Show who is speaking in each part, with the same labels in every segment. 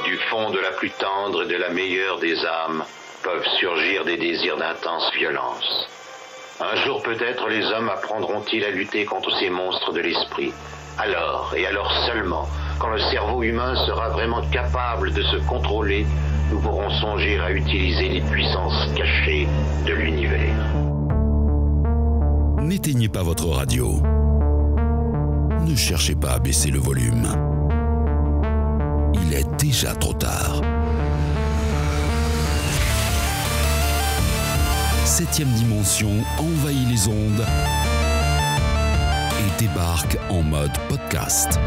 Speaker 1: Du fond de la plus tendre et de la meilleure des âmes peuvent surgir des désirs d'intense violence. Un jour peut-être les hommes apprendront-ils à lutter contre ces monstres de l'esprit. Alors, et alors seulement, quand le cerveau humain sera vraiment capable de se contrôler, nous pourrons songer à utiliser les puissances cachées de l'univers.
Speaker 2: N'éteignez pas votre radio. Ne cherchez pas à baisser le volume. Il est déjà trop tard. 7e dimension envahit les ondes et débarque en mode podcast.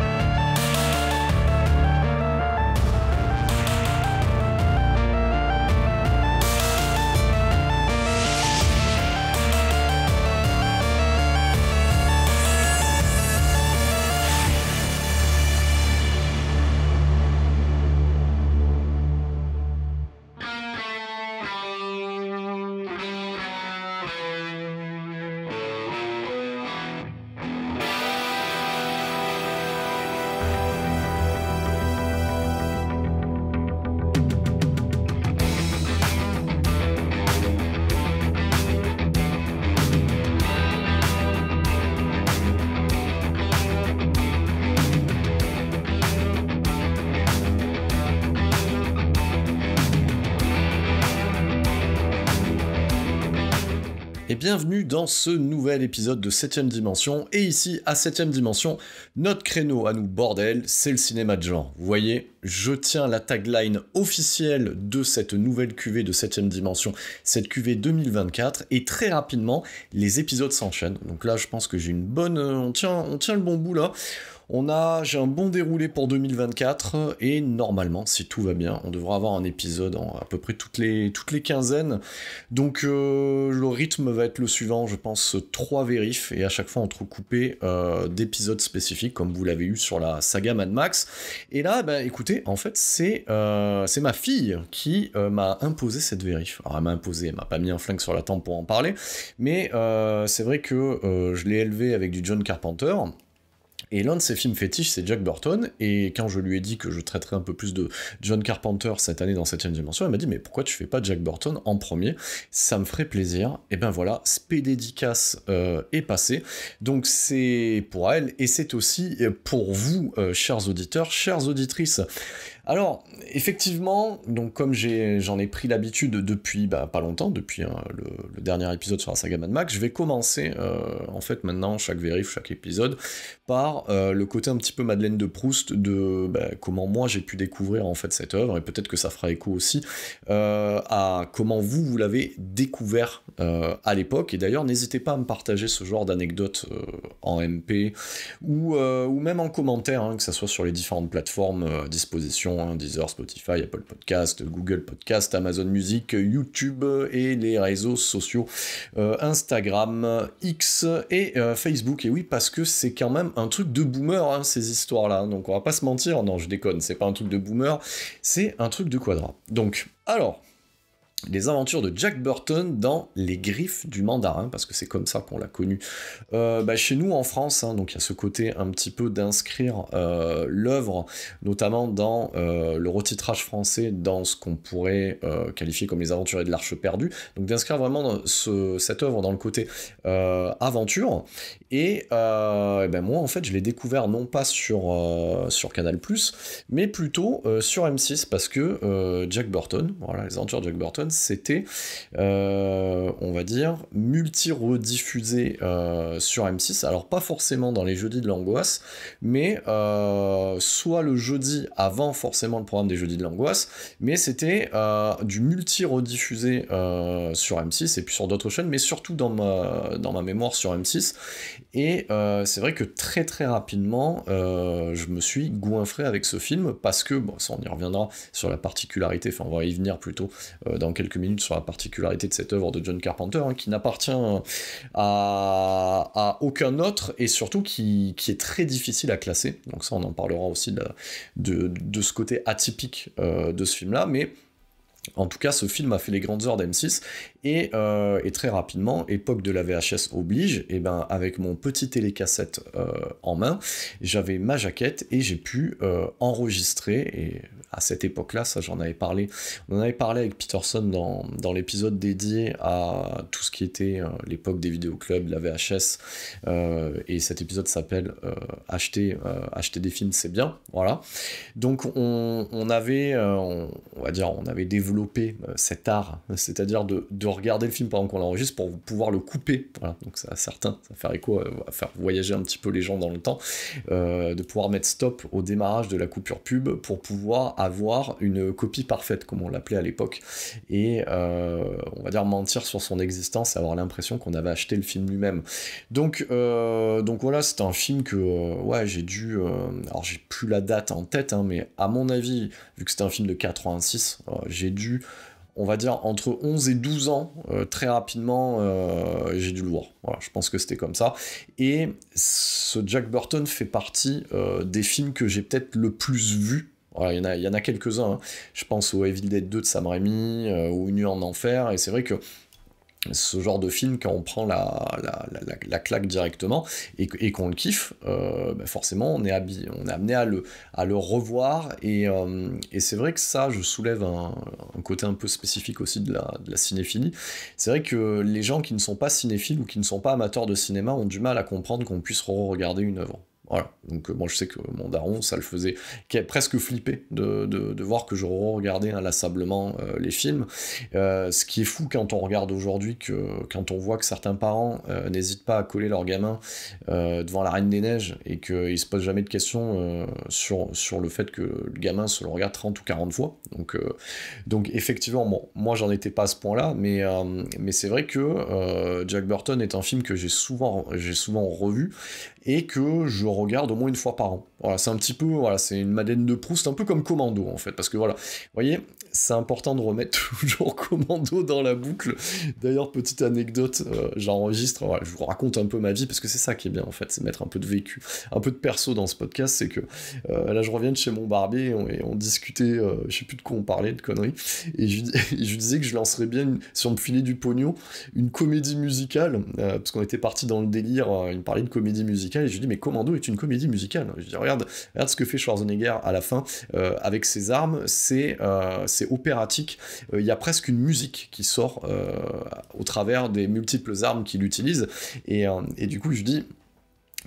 Speaker 3: Et bienvenue dans ce nouvel épisode de 7ème Dimension, et ici, à 7ème Dimension, notre créneau à nous, bordel, c'est le cinéma de genre. Vous voyez, je tiens la tagline officielle de cette nouvelle cuvée de 7ème Dimension, cette cuvée 2024, et très rapidement, les épisodes s'enchaînent. Donc là, je pense que j'ai une bonne... On tient le bon bout, là. J'ai un bon déroulé pour 2024 et normalement, si tout va bien, on devra avoir un épisode à peu près toutes les quinzaines. Donc le rythme va être le suivant, je pense 3 vérifs et à chaque fois entrecoupé d'épisodes spécifiques comme vous l'avez eu sur la saga Mad Max. Et là, écoutez, en fait c'est ma fille qui m'a imposé cette vérif. Alors elle m'a pas mis un flingue sur la tempe pour en parler, mais c'est vrai que je l'ai élevée avec du John Carpenter. Et l'un de ses films fétiches, c'est Jack Burton, et quand je lui ai dit que je traiterais un peu plus de John Carpenter cette année dans 7ème Dimension, elle m'a dit « Mais pourquoi tu fais pas Jack Burton en premier ? Ça me ferait plaisir. » Et ben voilà, spédédicace est passé. Donc c'est pour elle, et c'est aussi pour vous, chers auditeurs, chères auditrices. Alors, effectivement, donc comme j'en ai pris l'habitude depuis pas longtemps, depuis le dernier épisode sur la saga Mad Max, je vais commencer, en fait, maintenant, chaque vérif, chaque épisode, par le côté un petit peu Madeleine de Proust de comment moi j'ai pu découvrir, en fait, cette œuvre, et peut-être que ça fera écho aussi à comment vous l'avez découvert à l'époque, et d'ailleurs, n'hésitez pas à me partager ce genre d'anecdotes en MP, ou même en commentaire, que ça soit sur les différentes plateformes à disposition, Deezer, Spotify, Apple Podcast, Google Podcast, Amazon Music, YouTube et les réseaux sociaux Instagram, X et Facebook. Et oui, parce que c'est quand même un truc de boomer, ces histoires-là. Donc on va pas se mentir, non je déconne, c'est pas un truc de boomer, c'est un truc de quadra. Donc, alors... les aventures de Jack Burton dans Les Griffes du Mandarin, parce que c'est comme ça qu'on l'a connu chez nous en France, donc il y a ce côté un petit peu d'inscrire l'œuvre, notamment dans le retitrage français, dans ce qu'on pourrait qualifier comme les aventuriers de l'Arche perdue, donc d'inscrire vraiment cette œuvre dans le côté aventure, et moi en fait je l'ai découvert non pas sur Canal+, mais plutôt sur M6, parce que Jack Burton, voilà, les aventures de Jack Burton, c'était, on va dire, multi-rediffusé sur M6, alors pas forcément dans les jeudis de l'angoisse, mais soit le jeudi avant forcément le programme des jeudis de l'angoisse, mais c'était du multi-rediffusé sur M6, et puis sur d'autres chaînes, mais surtout dans ma mémoire sur M6, et c'est vrai que très très rapidement, je me suis goinfré avec ce film, parce que, bon, ça on y reviendra sur la particularité, enfin on va y venir plutôt dans quelques minutes sur la particularité de cette œuvre de John Carpenter, qui n'appartient à aucun autre, et surtout qui est très difficile à classer, donc ça on en parlera aussi de ce côté atypique de ce film-là, mais en tout cas, ce film a fait les grandes heures d'M6, et très rapidement, époque de la VHS oblige, et avec mon petit télécassette en main, j'avais ma jaquette, et j'ai pu enregistrer, et à cette époque-là, ça j'en avais parlé, on en avait parlé avec Peterson dans l'épisode dédié à tout ce qui était l'époque des vidéoclubs, la VHS, et cet épisode s'appelle acheter des films c'est bien, voilà. Donc on avait développé cet art, c'est-à-dire de regarder le film pendant qu'on l'enregistre pour pouvoir le couper, voilà. Donc ça va faire écho, va faire voyager un petit peu les gens dans le temps, de pouvoir mettre stop au démarrage de la coupure pub pour pouvoir avoir une copie parfaite, comme on l'appelait à l'époque, et on va dire mentir sur son existence et avoir l'impression qu'on avait acheté le film lui-même. Donc voilà, c'est un film que j'ai dû, alors j'ai plus la date en tête, hein, mais à mon avis, vu que c'était un film de 86, j'ai dû, on va dire, entre 11 et 12 ans, très rapidement, j'ai dû le voir. Voilà, je pense que c'était comme ça. Et ce Jack Burton fait partie des films que j'ai peut-être le plus vu. Voilà, il y en a quelques-uns, hein. Je pense au Evil Dead 2 de Sam Raimi, ou Une nuit en enfer, et c'est vrai que ce genre de film, quand on prend la claque directement et qu'on le kiffe, forcément on est amené à le revoir, et c'est vrai que ça, je soulève un côté un peu spécifique aussi de la cinéphilie. C'est vrai que les gens qui ne sont pas cinéphiles ou qui ne sont pas amateurs de cinéma ont du mal à comprendre qu'on puisse re-regarder une œuvre. Voilà, donc moi je sais que mon daron, ça le faisait presque flipper de voir que je regardais inlassablement les films. Ce qui est fou quand on regarde aujourd'hui, quand on voit que certains parents n'hésitent pas à coller leur gamin devant la Reine des Neiges et qu'ils se posent jamais de questions sur le fait que le gamin se le regarde 30 ou 40 fois. Donc effectivement, bon, moi j'en étais pas à ce point-là, mais c'est vrai que Jack Burton est un film que j'ai souvent revu et que je regarde au moins une fois par an. Voilà, c'est un petit peu, voilà, c'est une Madeleine de Proust, un peu comme Commando en fait, parce que voilà, vous voyez, c'est important de remettre toujours Commando dans la boucle. D'ailleurs, petite anecdote, j'enregistre, voilà, je vous raconte un peu ma vie, parce que c'est ça qui est bien en fait, c'est mettre un peu de vécu, un peu de perso dans ce podcast. C'est que là je reviens de chez mon barbier et on discutait, je sais plus de quoi on parlait, de conneries, et je lui disais que je lancerais bien, si on me filait du pognon, une comédie musicale, parce qu'on était parti dans le délire, il me parlait de comédie musicale, et je lui dis mais Commando est une comédie musicale. Je dis regarde ce que fait Schwarzenegger à la fin avec ses armes, c'est opératique, il y a presque une musique qui sort au travers des multiples armes qu'il utilise, et du coup je dis,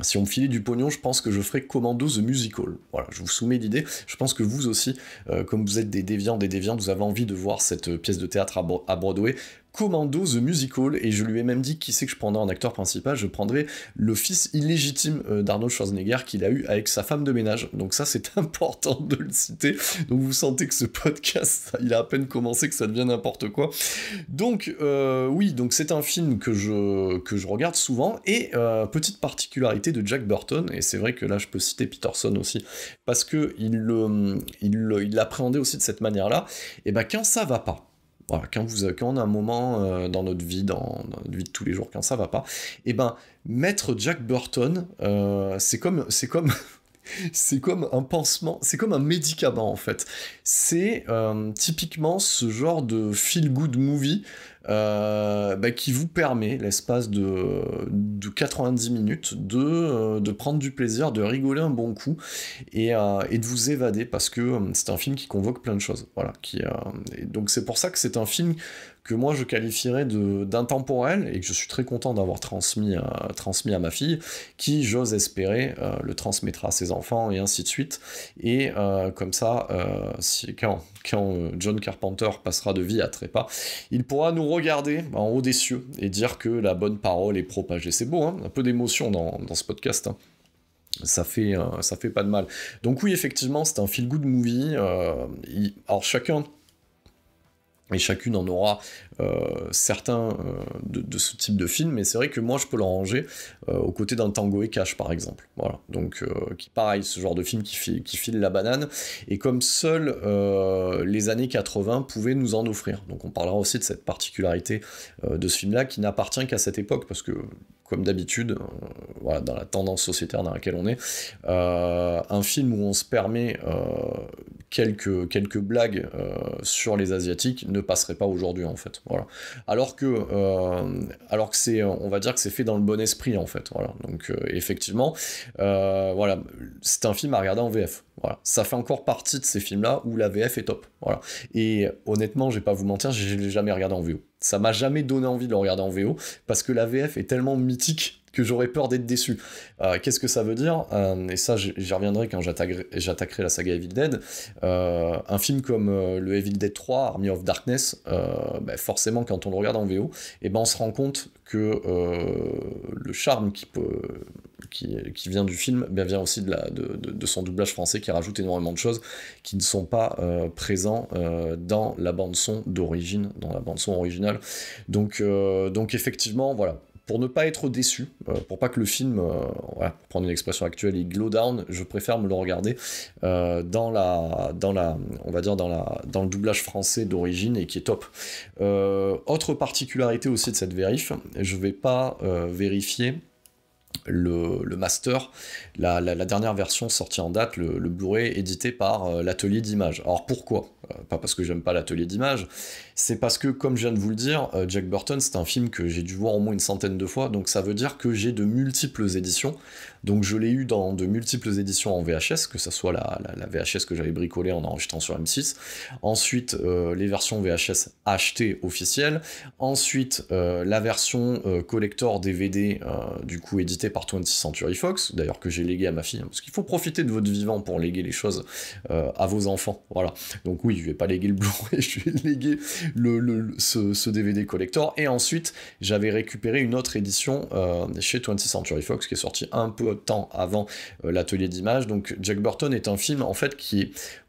Speaker 3: si on me filait du pognon, je pense que je ferais Commando the Musical. Voilà, je vous soumets l'idée. Je pense que vous aussi, comme vous êtes des déviants, vous avez envie de voir cette pièce de théâtre à Broadway, Commando the Musical, et je lui ai même dit qui c'est que je prendrais en acteur principal. Je prendrais le fils illégitime d'Arnold Schwarzenegger qu'il a eu avec sa femme de ménage. Donc ça, c'est important de le citer. Donc vous sentez que ce podcast, il a à peine commencé, que ça devient n'importe quoi. Donc oui, donc c'est un film que je regarde souvent, et petite particularité de Jack Burton, et c'est vrai que là je peux citer Peterson aussi, parce que il l'appréhendait aussi de cette manière-là, et ben quand ça va pas, voilà, quand on a un moment dans notre vie, dans notre vie de tous les jours, quand ça va pas, et ben mettre Jack Burton, c'est comme c'est comme un pansement, c'est comme un médicament en fait. C'est typiquement ce genre de feel-good movie qui vous permet, l'espace de 90 minutes, de prendre du plaisir, de rigoler un bon coup, et de vous évader, parce que c'est un film qui convoque plein de choses. Voilà, et donc c'est pour ça que c'est un film que moi je qualifierais d'intemporel, et que je suis très content d'avoir transmis à ma fille, qui, j'ose espérer, le transmettra à ses enfants, et ainsi de suite. Et comme ça, quand John Carpenter passera de vie à trépas, il pourra nous regarder en haut des cieux et dire que la bonne parole est propagée. C'est beau, hein, un peu d'émotion dans ce podcast, hein. Ça fait pas de mal. Donc oui, effectivement, c'est un feel-good movie. Alors chacun et chacune en aura certains de ce type de film, mais c'est vrai que moi je peux le ranger aux côtés d'un Tango et Cash par exemple. Voilà, donc qui pareil, ce genre de film qui file la banane, et comme seuls les années 80 pouvaient nous en offrir. Donc on parlera aussi de cette particularité de ce film-là, qui n'appartient qu'à cette époque, parce que comme d'habitude, voilà, dans la tendance sociétaire dans laquelle on est, un film où on se permet quelques blagues sur les Asiatiques ne passeraient pas aujourd'hui, en fait. Voilà. Alors que c'est, on va dire que c'est fait dans le bon esprit, en fait. Voilà. Donc, effectivement, voilà, c'est un film à regarder en VF. Voilà. Ça fait encore partie de ces films-là où la VF est top. Voilà. Et honnêtement, je vais pas vous mentir, je l'ai jamais regardé en VO. Ça m'a jamais donné envie de le regarder en VO, parce que la VF est tellement mythique que j'aurais peur d'être déçu. Qu'est-ce que ça veut dire ? Et ça, j'y reviendrai quand j'attaquerai la saga Evil Dead. Un film comme le Evil Dead 3, Army of Darkness, forcément, quand on le regarde en VO, on se rend compte que le charme qui vient du film vient aussi de son doublage français, qui rajoute énormément de choses qui ne sont pas présents dans la bande-son d'origine, dans la bande-son originale. Donc effectivement, voilà. Pour ne pas être déçu, pour pas que le film, pour prendre une expression actuelle, il glow down, je préfère me le regarder dans le doublage français d'origine, et qui est top. Autre particularité aussi de cette vérif, je vais pas vérifier le master, la dernière version sortie en date, le Blu-ray édité par l'atelier d'images. Alors pourquoi ? Pas parce que j'aime pas l'atelier d'images, c'est parce que, comme je viens de vous le dire, Jack Burton, c'est un film que j'ai dû voir au moins une centaine de fois, donc ça veut dire que j'ai de multiples éditions. Donc je l'ai eu dans de multiples éditions en VHS, que ça soit la VHS que j'avais bricolée en enregistrant sur M6, ensuite les versions VHS achetées officielles, ensuite la version collector DVD, du coup éditée par 20th Century Fox, d'ailleurs que j'ai légué à ma fille, parce qu'il faut profiter de votre vivant pour léguer les choses à vos enfants, voilà. Donc oui, je vais pas léguer le Blu-ray, je vais léguer ce DVD collector, et ensuite j'avais récupéré une autre édition chez 20th Century Fox, qui est sortie un peu de temps avant l'atelier d'images. Donc Jack Burton est un film, en fait,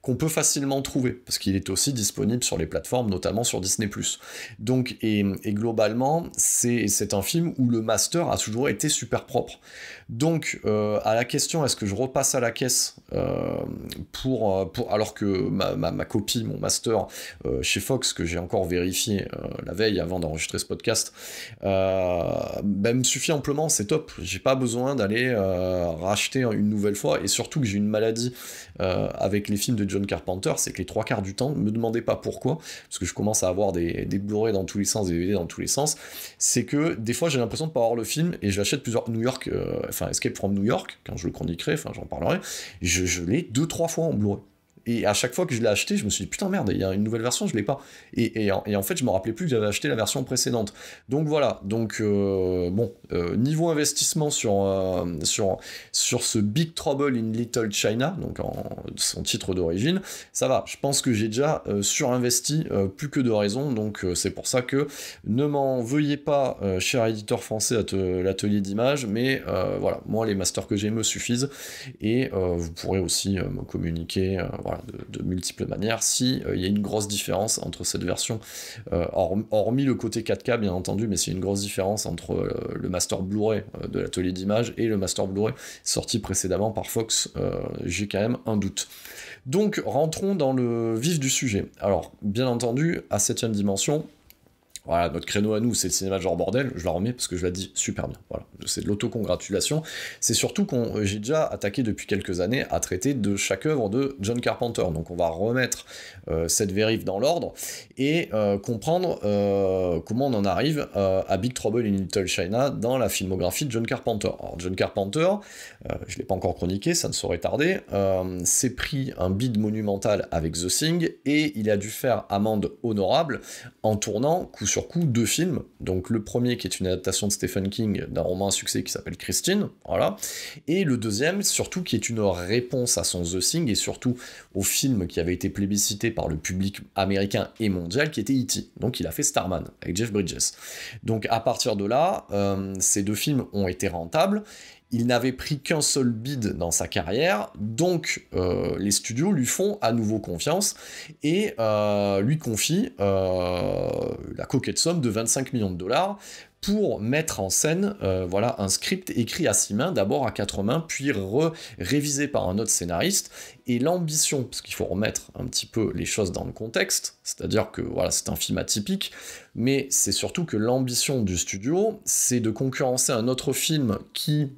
Speaker 3: qu'on peut facilement trouver, parce qu'il est aussi disponible sur les plateformes, notamment sur Disney+. Donc, et globalement, c'est un film où le master a toujours été super propre. Donc, à la question, est-ce que je repasse à la caisse alors que ma copie, mon master chez Fox, que j'ai encore vérifié la veille avant d'enregistrer ce podcast, me suffit amplement, c'est top. J'ai pas besoin d'aller racheter une nouvelle fois, et surtout que j'ai une maladie avec les films de John Carpenter, c'est que les 3/4 du temps, me demandez pas pourquoi, parce que je commence à avoir des Blu-ray dans tous les sens, des DVD dans tous les sens, c'est que des fois j'ai l'impression de pas avoir le film, et j'achète plusieurs Escape from New York, quand je le chroniquerai, j'en parlerai, je l'ai 2-3 fois en Blu-ray. Et à chaque fois que je l'ai acheté, je me suis dit, putain merde, il y a une nouvelle version, je l'ai pas. Et en fait, je me rappelais plus que j'avais acheté la version précédente. Donc voilà, niveau investissement sur ce Big Trouble in Little China, donc son titre d'origine, ça va. Je pense que j'ai déjà surinvesti plus que de raison, donc c'est pour ça que ne m'en veuillez pas, cher éditeur français l'atelier d'images, mais voilà, moi les masters que j'ai me suffisent, et vous pourrez aussi me communiquer, de multiples manières, si il y a une grosse différence entre cette version, hormis le côté 4K bien entendu, mais c'est une grosse différence entre le master Blu-ray de l'atelier d'images et le master Blu-ray sorti précédemment par Fox, j'ai quand même un doute. Donc rentrons dans le vif du sujet. Alors bien entendu, à 7ème dimension, voilà, notre créneau à nous, c'est le cinéma de genre bordel, je la remets parce que je la dis super bien, voilà, c'est de l'autocongratulation. C'est surtout j'ai déjà attaqué depuis quelques années à traiter de chaque œuvre de John Carpenter, donc on va remettre cette vérif dans l'ordre, et comprendre comment on en arrive à Big Trouble in Little China dans la filmographie de John Carpenter. Alors John Carpenter, je ne l'ai pas encore chroniqué, ça ne saurait tarder, s'est pris un bide monumental avec The Thing, et il a dû faire amende honorable en tournant coup sur coup 2 films, donc le premier qui est une adaptation de Stephen King d'un roman à succès qui s'appelle Christine, voilà, et le deuxième surtout qui est une réponse à son The Thing, et surtout au film qui avait été plébiscité par le public américain et mondial, qui était E.T., donc il a fait Starman avec Jeff Bridges. Donc à partir de là, ces 2 films ont été rentables. Il n'avait pris qu'un seul bid dans sa carrière, donc les studios lui font à nouveau confiance et lui confient la coquette somme de 25 millions de dollars pour mettre en scène un script écrit à 6 mains, d'abord à 4 mains, puis révisé par un autre scénariste. Et l'ambition, parce qu'il faut remettre un petit peu les choses dans le contexte, c'est-à-dire que voilà, c'est un film atypique, mais c'est surtout que l'ambition du studio, c'est de concurrencer un autre film qui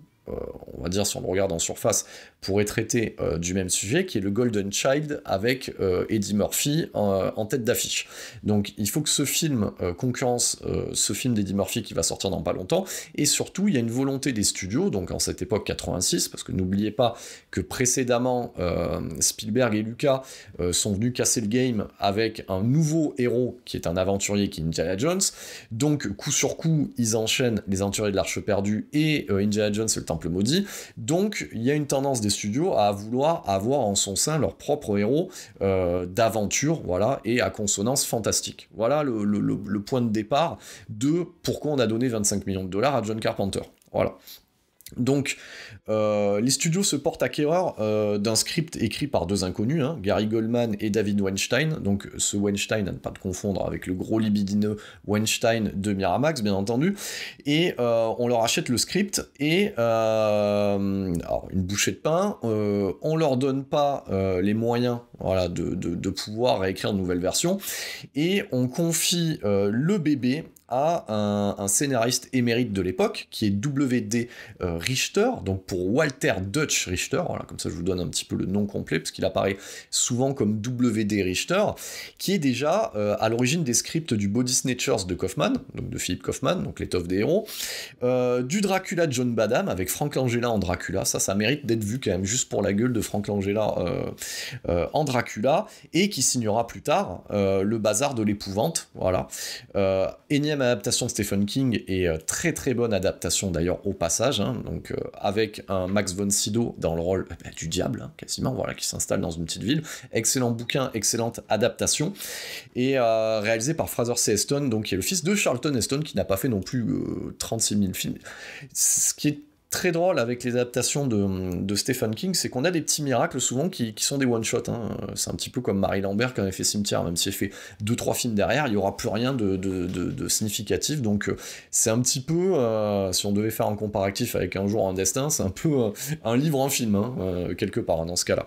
Speaker 3: on va dire si on le regarde en surface, pourrait traiter du même sujet, qui est le Golden Child avec Eddie Murphy en tête d'affiche. Donc il faut que ce film concurrence ce film d'Eddie Murphy qui va sortir dans pas longtemps, et surtout il y a une volonté des studios, donc en cette époque 86, parce que n'oubliez pas que précédemment Spielberg et Lucas sont venus casser le game avec un nouveau héros qui est un aventurier qui est Indiana Jones, donc coup sur coup ils enchaînent les aventuriers de l'Arche perdue et Indiana Jones et le Temple maudit, donc il y a une tendance des studios à vouloir avoir en son sein leur propre héros d'aventure, voilà, et à consonance fantastique. Voilà le point de départ de pourquoi on a donné 25 millions de dollars à John Carpenter. Voilà. Donc, les studios se portent acquéreurs d'un script écrit par deux inconnus, Gary Goldman et David Weinstein. Donc, ce Weinstein, à ne pas te confondre avec le gros libidineux Weinstein de Miramax, bien entendu. Et on leur achète le script et alors, une bouchée de pain. On leur donne pas les moyens, voilà, de pouvoir réécrire une nouvelle version. Et on confie le bébé à un scénariste émérite de l'époque, qui est W.D. Richter, donc pour Walter Dutch Richter, voilà, comme ça je vous donne un petit peu le nom complet, parce qu'il apparaît souvent comme W.D. Richter, qui est déjà à l'origine des scripts du Body Snatchers de Kaufman, donc de Philip Kaufman, donc l'étoffe des héros, du Dracula de John Badham, avec Frank Langella en Dracula, ça mérite d'être vu quand même, juste pour la gueule de Frank Langella en Dracula, et qui signera plus tard le Bazar de l'épouvante, voilà. Énième adaptation de Stephen King, et très très bonne adaptation d'ailleurs au passage, donc avec un Max von Sydow dans le rôle du diable, quasiment, voilà, qui s'installe dans une petite ville. Excellent bouquin, excellente adaptation, et réalisé par Fraser C. Heston, donc qui est le fils de Charlton Heston, qui n'a pas fait non plus 36 000 films. Ce qui est très drôle avec les adaptations de Stephen King, c'est qu'on a des petits miracles souvent qui sont des one-shots. C'est un petit peu comme Marie Lambert qui avait fait Cimetière, même si elle fait 2-3 films derrière, il n'y aura plus rien de significatif. Donc c'est un petit peu, si on devait faire un comparatif avec Un jour un destin, c'est un peu un livre en film, quelque part, dans ce cas-là.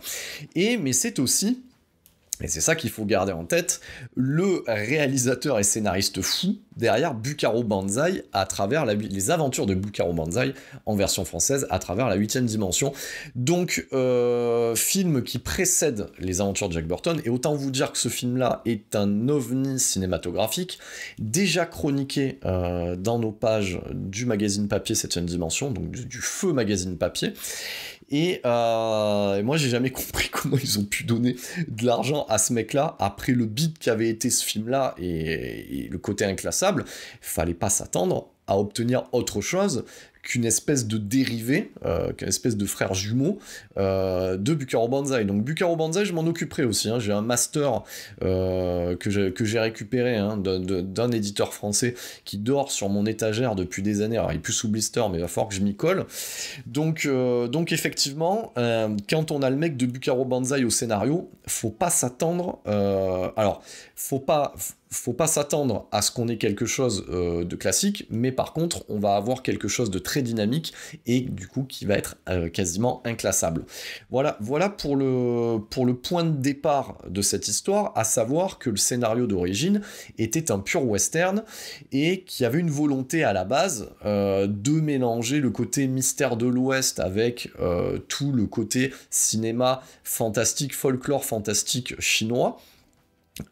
Speaker 3: Mais c'est aussi, et c'est ça qu'il faut garder en tête, le réalisateur et scénariste fou derrière Bucaro Banzai, à travers les aventures de Bucaro Banzai en version française, à travers la 8e dimension. Donc, film qui précède les aventures de Jack Burton, et autant vous dire que ce film-là est un ovni cinématographique, déjà chroniqué dans nos pages du magazine papier 7e dimension, donc du feu magazine papier. Et moi, j'ai jamais compris comment ils ont pu donner de l'argent à ce mec-là, après le beat qu'avait été ce film-là et le côté inclassable. Fallait pas s'attendre à obtenir autre chose qu'une espèce de dérivé, qu'une espèce de frère jumeau de Bucaro Banzai. Donc Bucaro Banzai, je m'en occuperai aussi, j'ai un master que j'ai récupéré d'un éditeur français qui dort sur mon étagère depuis des années. Alors il est plus sous blister, mais il va falloir que je m'y colle. Donc effectivement, quand on a le mec de Bucaro Banzai au scénario, faut pas s'attendre, faut pas s'attendre à ce qu'on ait quelque chose de classique, mais par contre, on va avoir quelque chose de très dynamique et du coup qui va être quasiment inclassable. Voilà pour le point de départ de cette histoire, à savoir que le scénario d'origine était un pur western et qu'il y avait une volonté à la base de mélanger le côté mystère de l'Ouest avec tout le côté cinéma fantastique, folklore fantastique chinois,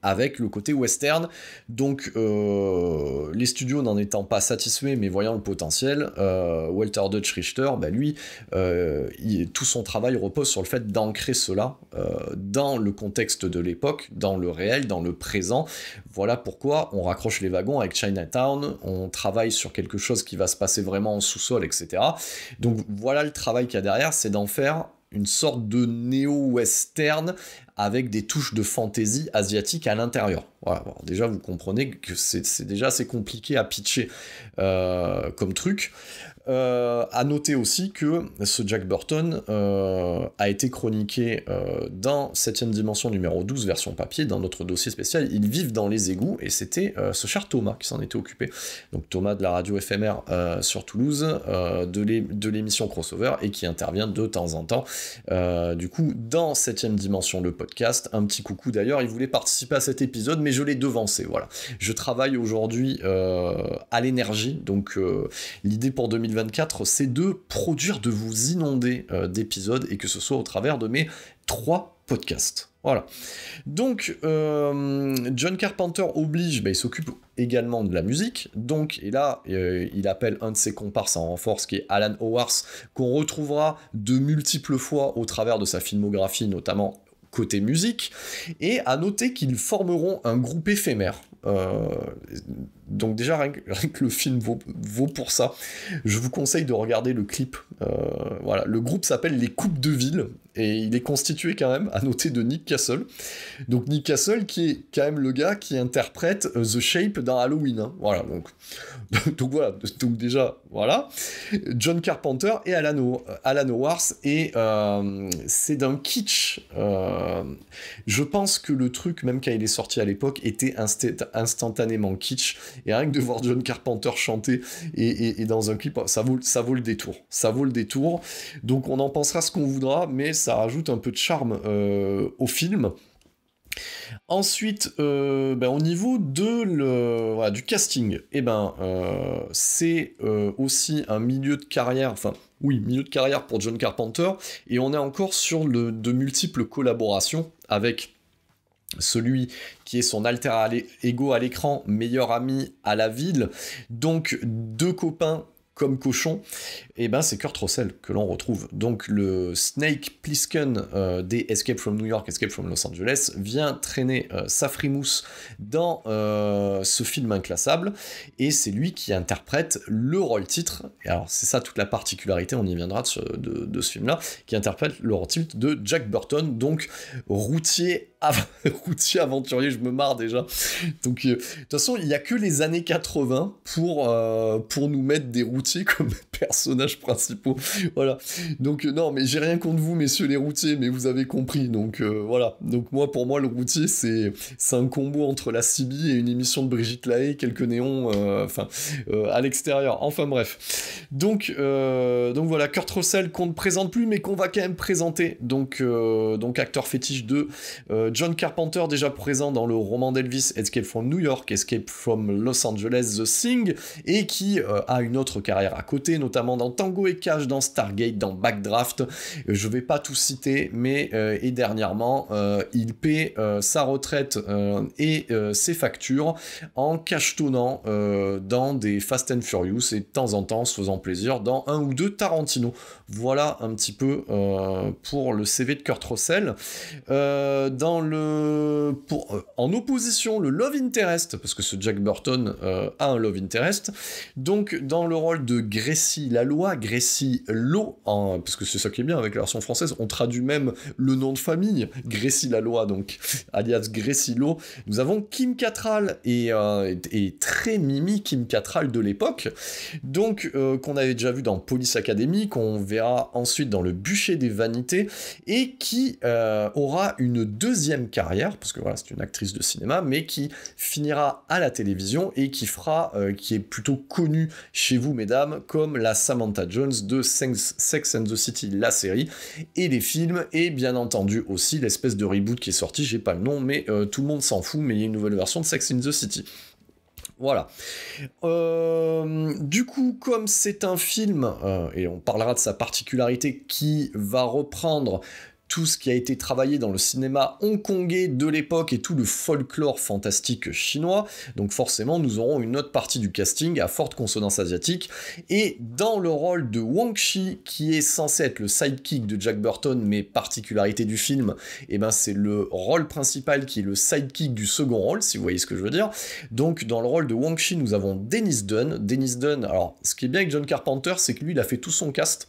Speaker 3: avec le côté western. Donc les studios n'en étant pas satisfaits mais voyant le potentiel, Walter Dutch Richter, lui, tout son travail repose sur le fait d'ancrer cela dans le contexte de l'époque, dans le réel, dans le présent. Voilà pourquoi on raccroche les wagons avec Chinatown, on travaille sur quelque chose qui va se passer vraiment en sous-sol, etc. Donc voilà le travail qu'il y a derrière, c'est d'en faire une sorte de néo-western avec des touches de fantasy asiatique à l'intérieur. Voilà. Alors déjà, vous comprenez que c'est déjà assez compliqué à pitcher comme truc. À noter aussi que ce Jack Burton a été chroniqué dans 7e dimension numéro 12 version papier, dans notre dossier spécial Ils vivent dans les égouts, et c'était ce cher Thomas qui s'en était occupé, donc Thomas de la radio éphémère sur Toulouse, de l'émission Crossover, et qui intervient de temps en temps du coup dans 7e dimension le podcast. Un petit coucou d'ailleurs, il voulait participer à cet épisode mais je l'ai devancé, voilà. Je travaille aujourd'hui à l'énergie, donc l'idée pour 2021 2024, c'est de produire, de vous inonder d'épisodes, et que ce soit au travers de mes 3 podcasts. Voilà. Donc, John Carpenter oblige, il s'occupe également de la musique, donc, et là, il appelle un de ses comparses en renfort, qui est Alan Howarth, qu'on retrouvera de multiples fois au travers de sa filmographie, notamment côté musique, et à noter qu'ils formeront un groupe éphémère. Donc déjà, rien que le film vaut pour ça. Je vous conseille de regarder le clip. Voilà. Le groupe s'appelle Les Coupes de Ville, et il est constitué quand même, à noter, de Nick Castle. Donc Nick Castle, qui est quand même le gars qui interprète The Shape dans Halloween. Hein. Voilà, donc voilà. Donc déjà, voilà. John Carpenter et Alan Howarth, et c'est d'un kitsch. Je pense que le truc, même quand il est sorti à l'époque, était instantanément kitsch. Et rien que de voir John Carpenter chanter et dans un clip, ça vaut le détour. Ça vaut le détour. Donc on en pensera ce qu'on voudra, mais ça rajoute un peu de charme au film. Ensuite, au niveau du casting, c'est aussi un milieu de carrière, milieu de carrière pour John Carpenter, et on est encore sur de multiples collaborations avec celui qui est son alter ego à l'écran, meilleur ami à la ville, donc 2 copains comme cochon, et c'est Kurt Russell que l'on retrouve. Donc le Snake Plissken des Escape from New York, Escape from Los Angeles vient traîner sa frimousse dans ce film inclassable, et c'est lui qui interprète le rôle titre, et alors c'est ça toute la particularité, on y viendra de ce film-là, qui interprète le rôle titre de Jack Burton, donc routier aventurier, je me marre déjà. Donc de toute façon, il n'y a que les années 80 pour nous mettre des routiers comme personnages principaux. Voilà. Donc non, mais j'ai rien contre vous, messieurs les routiers, mais vous avez compris. Donc voilà. Donc pour moi, le routier, c'est un combo entre la CB et une émission de Brigitte Lahaie, quelques néons, à l'extérieur. Enfin bref. Donc voilà, Kurt Russell qu'on ne présente plus, mais qu'on va quand même présenter. Donc acteur fétiche de John Carpenter, déjà présent dans le roman d'Elvis, Escape from New York, Escape from Los Angeles, The Thing, et qui a une autre carrière à côté, notamment dans Tango et Cash, dans Stargate, dans Backdraft. Je vais pas tout citer, mais et dernièrement, il paie sa retraite et ses factures en cachetonnant dans des Fast and Furious, et de temps en temps se faisant plaisir dans un ou 2 Tarantino. Voilà un petit peu pour le CV de Kurt Russell. En opposition, le Love Interest, parce que ce Jack Burton a un Love Interest, donc dans le rôle de Gracie Law, parce que c'est ça qui est bien avec la version française, on traduit même le nom de famille, Gracie Laloy, donc alias Gracie Law. Nous avons Kim Cattrall, et très mimi Kim Cattrall de l'époque, donc qu'on avait déjà vu dans Police Academy, qu'on verra ensuite dans Le Bûcher des Vanités, et qui aura une deuxième carrière, parce que voilà, c'est une actrice de cinéma, mais qui finira à la télévision, et qui est plutôt connue chez vous, mesdames, comme la Samantha Jones de Sex and the City, la série, et les films, et bien entendu aussi l'espèce de reboot qui est sorti, j'ai pas le nom, mais tout le monde s'en fout, mais il y a une nouvelle version de Sex and the City. Voilà. Du coup, comme c'est un film, et on parlera de sa particularité, qui va reprendre tout ce qui a été travaillé dans le cinéma hongkongais de l'époque et tout le folklore fantastique chinois, donc forcément nous aurons une autre partie du casting à forte consonance asiatique, et dans le rôle de Wang Chi, qui est censé être le sidekick de Jack Burton, mais particularité du film, c'est le rôle principal qui est le sidekick du second rôle, si vous voyez ce que je veux dire. Donc dans le rôle de Wang Chi, nous avons Dennis Dunn. Alors ce qui est bien avec John Carpenter, c'est que lui il a fait tout son cast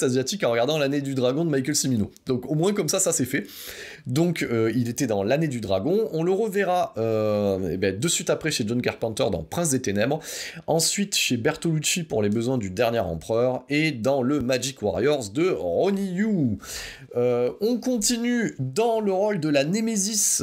Speaker 3: asiatique en regardant L'Année du Dragon de Michael Cimino. Donc au moins comme ça c'est fait. Donc il était dans L'Année du Dragon, on le reverra de suite après chez John Carpenter dans Prince des Ténèbres, ensuite chez Bertolucci pour les besoins du Dernier Empereur, et dans le Magic Warriors de Ronnie Yu. On continue dans le rôle de la Némésis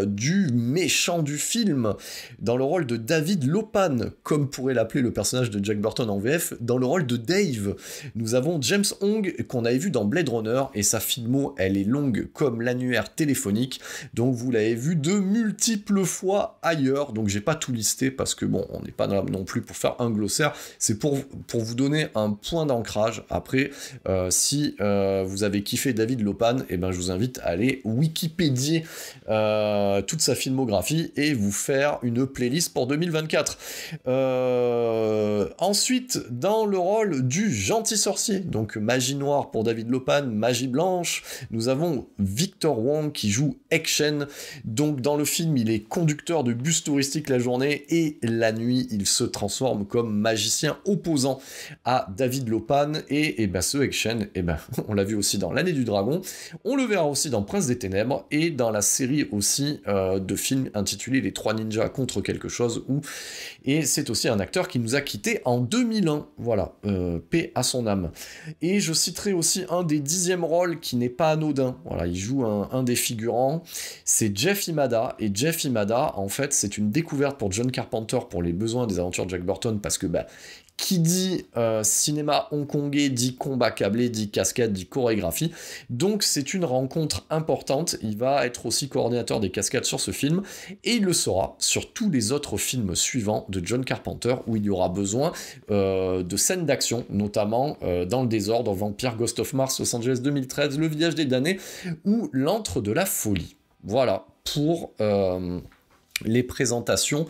Speaker 3: du méchant du film, dans le rôle de David Lopan, comme pourrait l'appeler le personnage de Jack Burton en VF, dans le rôle de Dave. Nous avons James Hong, qu'on avait vu dans Blade Runner, heures, et sa filmo, elle est longue comme l'annuaire téléphonique, donc vous l'avez vu de multiples fois ailleurs, donc j'ai pas tout listé, parce que bon, on n'est pas là non plus pour faire un glossaire, c'est pour vous donner un point d'ancrage. Après, si vous avez kiffé David Lopan, et ben je vous invite à aller Wikipédier toute sa filmographie, et vous faire une playlist pour 2024. Ensuite, dans le rôle du gentil sorcier, donc magie noire pour David Lopan, magie blanche, nous avons Victor Wong qui joue Ek-Shen. Donc dans le film, il est conducteur de bus touristique la journée, et la nuit, il se transforme comme magicien opposant à David Lopan, et ben ce Ek-Shen, et ben on l'a vu aussi dans L'Année du Dragon, on le verra aussi dans Prince des Ténèbres, et dans la série aussi de films intitulée Les Trois Ninjas contre quelque chose, et c'est aussi un acteur qui nous a quittés en 2001, voilà, paix à son âme. Et je citerai aussi un des 10e rôles qui n'est pas anodin, voilà, il joue un des figurants, c'est Jeff Imada, et Jeff Imada, en fait, c'est une découverte pour John Carpenter pour les besoins des aventures de Jack Burton, parce que, qui dit cinéma hongkongais, dit combat câblé, dit cascade, dit chorégraphie. Donc c'est une rencontre importante. Il va être aussi coordinateur des cascades sur ce film, et il le sera sur tous les autres films suivants de John Carpenter, où il y aura besoin de scènes d'action, notamment dans le désordre, Vampire, Ghost of Mars, Los Angeles 2013, Le Village des Damnés, ou L'Antre de la Folie. Voilà pour les présentations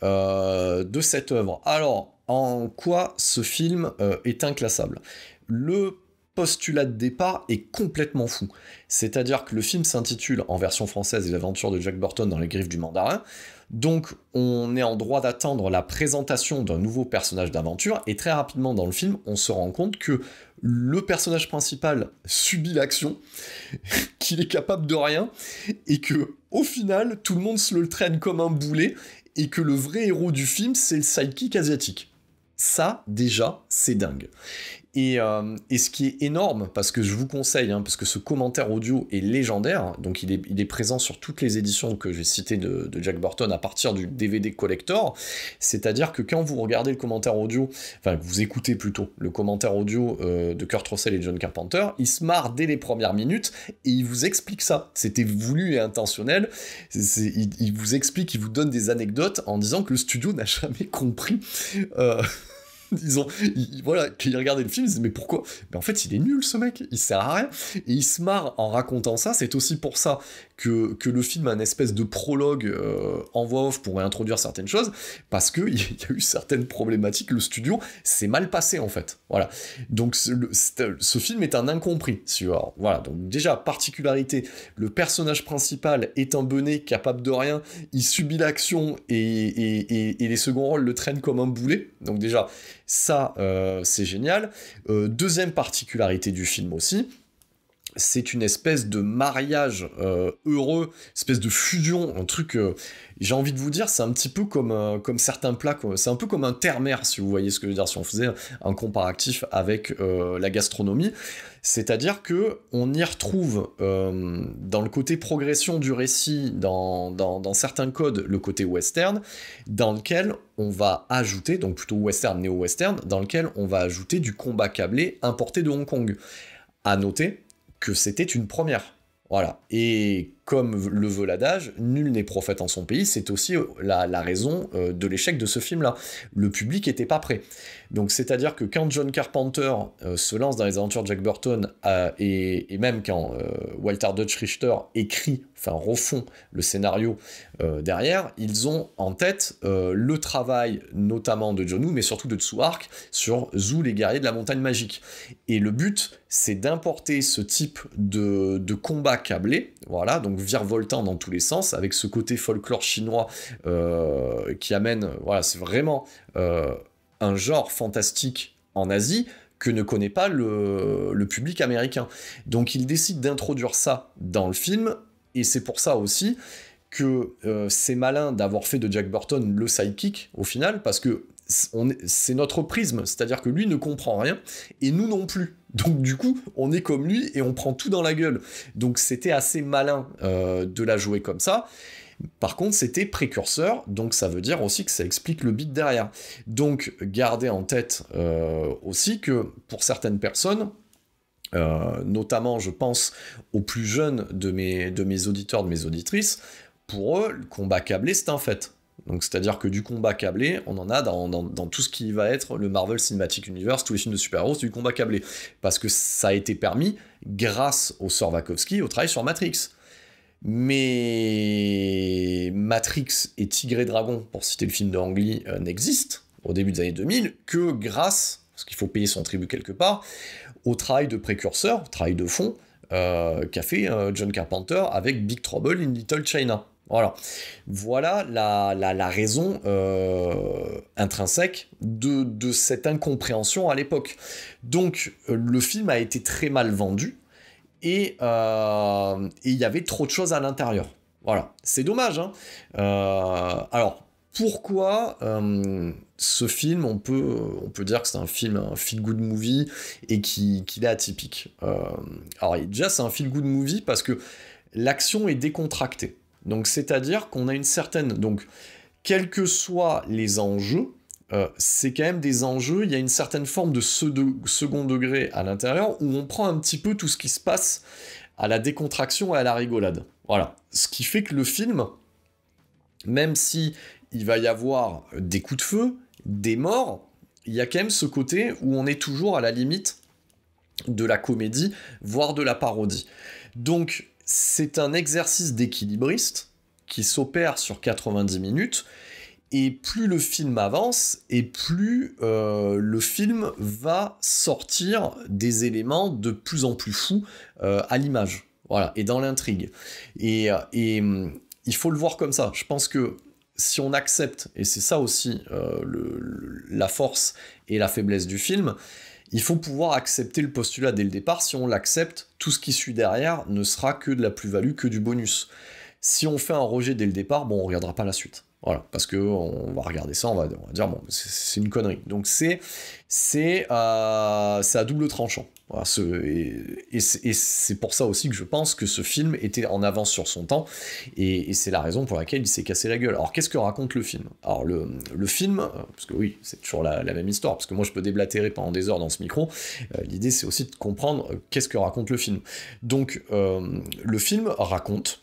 Speaker 3: de cette œuvre. Alors, en quoi ce film est inclassable ? Le postulat de départ est complètement fou. C'est-à-dire que le film s'intitule, en version française, Les aventures de Jack Burton dans les griffes du mandarin. Donc, on est en droit d'attendre la présentation d'un nouveau personnage d'aventure, et très rapidement dans le film, on se rend compte que le personnage principal subit l'action, qu'il est capable de rien, et que, au final, tout le monde se le traîne comme un boulet, et que le vrai héros du film, c'est le sidekick asiatique. Ça, déjà, c'est dingue. Et ce qui est énorme, parce que je vous conseille, parce que ce commentaire audio est légendaire, donc il est présent sur toutes les éditions que j'ai citées de Jack Burton à partir du DVD collector, c'est-à-dire que quand vous regardez le commentaire audio, enfin vous écoutez plutôt le commentaire audio de Kurt Russell et John Carpenter, il se marre dès les premières minutes, et il vous explique ça. C'était voulu et intentionnel, il vous explique, il vous donne des anecdotes en disant que le studio n'a jamais compris... voilà, quand ils regardaient le film, ils disaient mais pourquoi ? Mais en fait, il est nul ce mec, il sert à rien. Et il se marre en racontant ça. C'est aussi pour ça que le film a une espèce de prologue en voix off pour introduire certaines choses, parce qu'il y a eu certaines problématiques, le studio s'est mal passé en fait. Voilà. Donc ce film est un incompris. Voilà. Donc déjà, particularité, le personnage principal est un benet capable de rien, il subit l'action et les seconds rôles le traînent comme un boulet. Donc déjà, ça, c'est génial. Deuxième particularité du film aussi, c'est une espèce de mariage heureux, espèce de fusion, un truc, j'ai envie de vous dire, c'est un petit peu comme certains plats, c'est un peu comme un terre-mer, si vous voyez ce que je veux dire, si on faisait un comparatif avec la gastronomie, c'est-à-dire que on y retrouve dans le côté progression du récit, dans certains codes, le côté western, dans lequel on va ajouter, donc plutôt western, néo-western, dans lequel on va ajouter du combat câblé importé de Hong Kong. À noter que c'était une première. Voilà. Et comme le veut l'adage, nul n'est prophète en son pays, c'est aussi la raison de l'échec de ce film-là. Le public était pas prêt. Donc c'est-à-dire que quand John Carpenter se lance dans les aventures de Jack Burton, et même quand Walter Dutch Richter refond le scénario derrière, ils ont en tête le travail notamment de John Woo, mais surtout de Tsui Hark, sur Zou, les guerriers de la montagne magique. Et le but, c'est d'importer ce type de combat câblé, voilà, donc virevoltant dans tous les sens, avec ce côté folklore chinois qui amène, voilà, c'est vraiment un genre fantastique en Asie que ne connaît pas le public américain. Donc il décide d'introduire ça dans le film, et c'est pour ça aussi que c'est malin d'avoir fait de Jack Burton le sidekick, au final, parce que c'est notre prisme, c'est-à-dire que lui ne comprend rien, et nous non plus. Donc du coup, on est comme lui, et on prend tout dans la gueule. Donc c'était assez malin de la jouer comme ça. Par contre, c'était précurseur, donc ça veut dire aussi que ça explique le beat derrière. Donc, gardez en tête aussi que, pour certaines personnes, notamment je pense aux plus jeunes de mes auditeurs, de mes auditrices, pour eux, le combat câblé, c'est un fait. Donc c'est-à-dire que du combat câblé, on en a dans tout ce qui va être le Marvel Cinematic Universe, tous les films de super-héros, c'est du combat câblé. Parce que ça a été permis grâce au Sir Wachowski, au travail sur Matrix. Mais Matrix et Tigre et Dragon, pour citer le film de Ang Lee, n'existent au début des années 2000 que grâce, parce qu'il faut payer son tribut quelque part, au travail de précurseur, au travail de fond, qu'a fait John Carpenter avec Big Trouble in Little China. Voilà la raison intrinsèque de cette incompréhension à l'époque. Donc le film a été très mal vendu, et il y avait trop de choses à l'intérieur. Voilà, c'est dommage, hein. Alors, pourquoi ce film, on peut dire que c'est un film, un feel-good movie, et qu'il est atypique. Alors, déjà, c'est un feel-good movie parce que l'action est décontractée. Donc, c'est-à-dire qu'on a une certaine... Donc, quels que soient les enjeux, c'est quand même des enjeux, il y a une certaine forme de second degré à l'intérieur, où on prend un petit peu tout ce qui se passe à la décontraction et à la rigolade. Voilà. Ce qui fait que le film, même si il va y avoir des coups de feu, des morts, il y a quand même ce côté où on est toujours à la limite de la comédie, voire de la parodie. Donc, c'est un exercice d'équilibriste qui s'opère sur 90 minutes, et plus le film avance, et plus le film va sortir des éléments de plus en plus fous à l'image, voilà, et dans l'intrigue. Et il faut le voir comme ça. Je pense que si on accepte, et c'est ça aussi la force et la faiblesse du film, il faut pouvoir accepter le postulat dès le départ. Si on l'accepte, tout ce qui suit derrière ne sera que de la plus-value, que du bonus. Si on fait un rejet dès le départ, bon, on regardera pas la suite. Voilà, parce qu'on va regarder ça, on va dire, bon, c'est une connerie. Donc c'est à double tranchant. Voilà, et c'est pour ça aussi que je pense que ce film était en avance sur son temps, et c'est la raison pour laquelle il s'est cassé la gueule. Alors qu'est-ce que raconte le film ? Alors le film, parce que oui, c'est toujours la même histoire, parce que moi je peux déblatérer pendant des heures dans ce micro, l'idée c'est aussi de comprendre qu'est-ce que raconte le film. Donc le film raconte,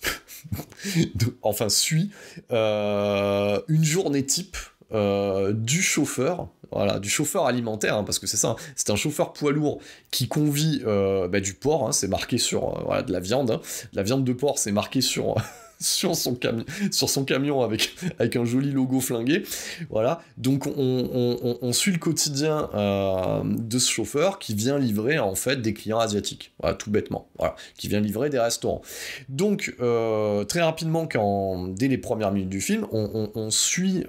Speaker 3: suit une journée type du chauffeur, voilà, du chauffeur alimentaire, hein, parce que c'est ça, c'est un chauffeur poids lourd qui convie du porc, hein, c'est marqué sur de la viande, hein, de la viande de porc, c'est marqué sur sur son camion avec un joli logo flingué, voilà. Donc on suit le quotidien de ce chauffeur qui vient livrer en fait des clients asiatiques, voilà, tout bêtement, voilà, qui vient livrer des restaurants. Donc très rapidement, dès les premières minutes du film, on suit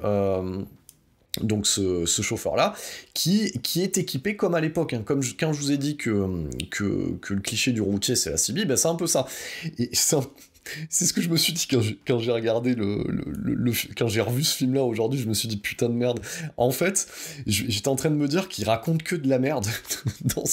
Speaker 3: donc ce chauffeur-là, qui est équipé comme à l'époque, hein. Comme quand je vous ai dit que le cliché du routier c'est la CB, ben c'est un peu ça. Et c'est ce que je me suis dit quand j'ai regardé quand j'ai revu ce film-là aujourd'hui, je me suis dit putain de merde. En fait, j'étais en train de me dire qu'il raconte que de la merde dans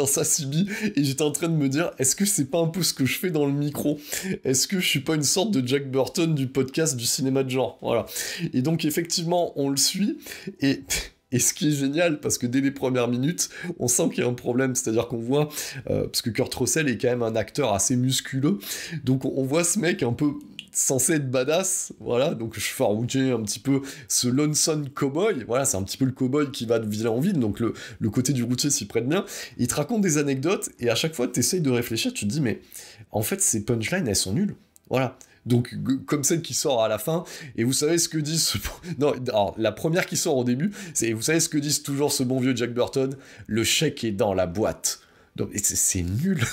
Speaker 3: sa CB, et j'étais en train de me dire, est-ce que c'est pas un peu ce que je fais dans le micro ? Est-ce que je suis pas une sorte de Jack Burton du podcast du cinéma de genre ? Voilà. Et donc effectivement, on le suit, et ce qui est génial, parce que dès les premières minutes, on sent qu'il y a un problème, c'est-à-dire qu'on voit, parce que Kurt Russell est quand même un acteur assez musculeux, donc on voit ce mec un peu censé être badass, voilà, donc chauffeur routier, un petit peu ce lonesome cowboy, voilà, c'est un petit peu le cowboy qui va de ville en ville, donc le côté du routier s'y prête bien. Il te raconte des anecdotes, et à chaque fois t'essayes de réfléchir, tu te dis, mais en fait ces punchlines, elles sont nulles, voilà. Donc, comme celle qui sort à la fin, et vous savez ce que disent... Non, alors, la première qui sort au début, c'est... Vous savez ce que disent toujours ce bon vieux Jack Burton ? Le chèque est dans la boîte. Donc, c'est nul.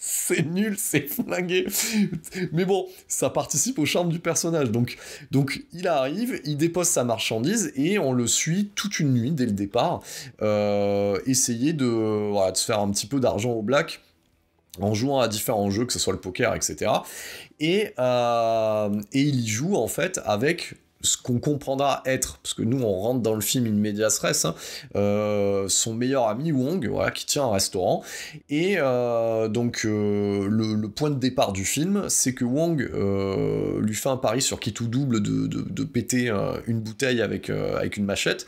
Speaker 3: C'est nul, c'est flingué. Mais bon, ça participe au charme du personnage. Donc il arrive, il dépose sa marchandise, et on le suit toute une nuit, dès le départ, essayer de se faire un petit peu d'argent au black, en jouant à différents jeux, que ce soit le poker, etc. Et il y joue en fait avec ce qu'on comprendra être, parce que nous on rentre dans le film in medias res, son meilleur ami Wong, voilà, qui tient un restaurant, et donc le point de départ du film, c'est que Wong lui fait un pari sur qui tout double de péter une bouteille avec une machette.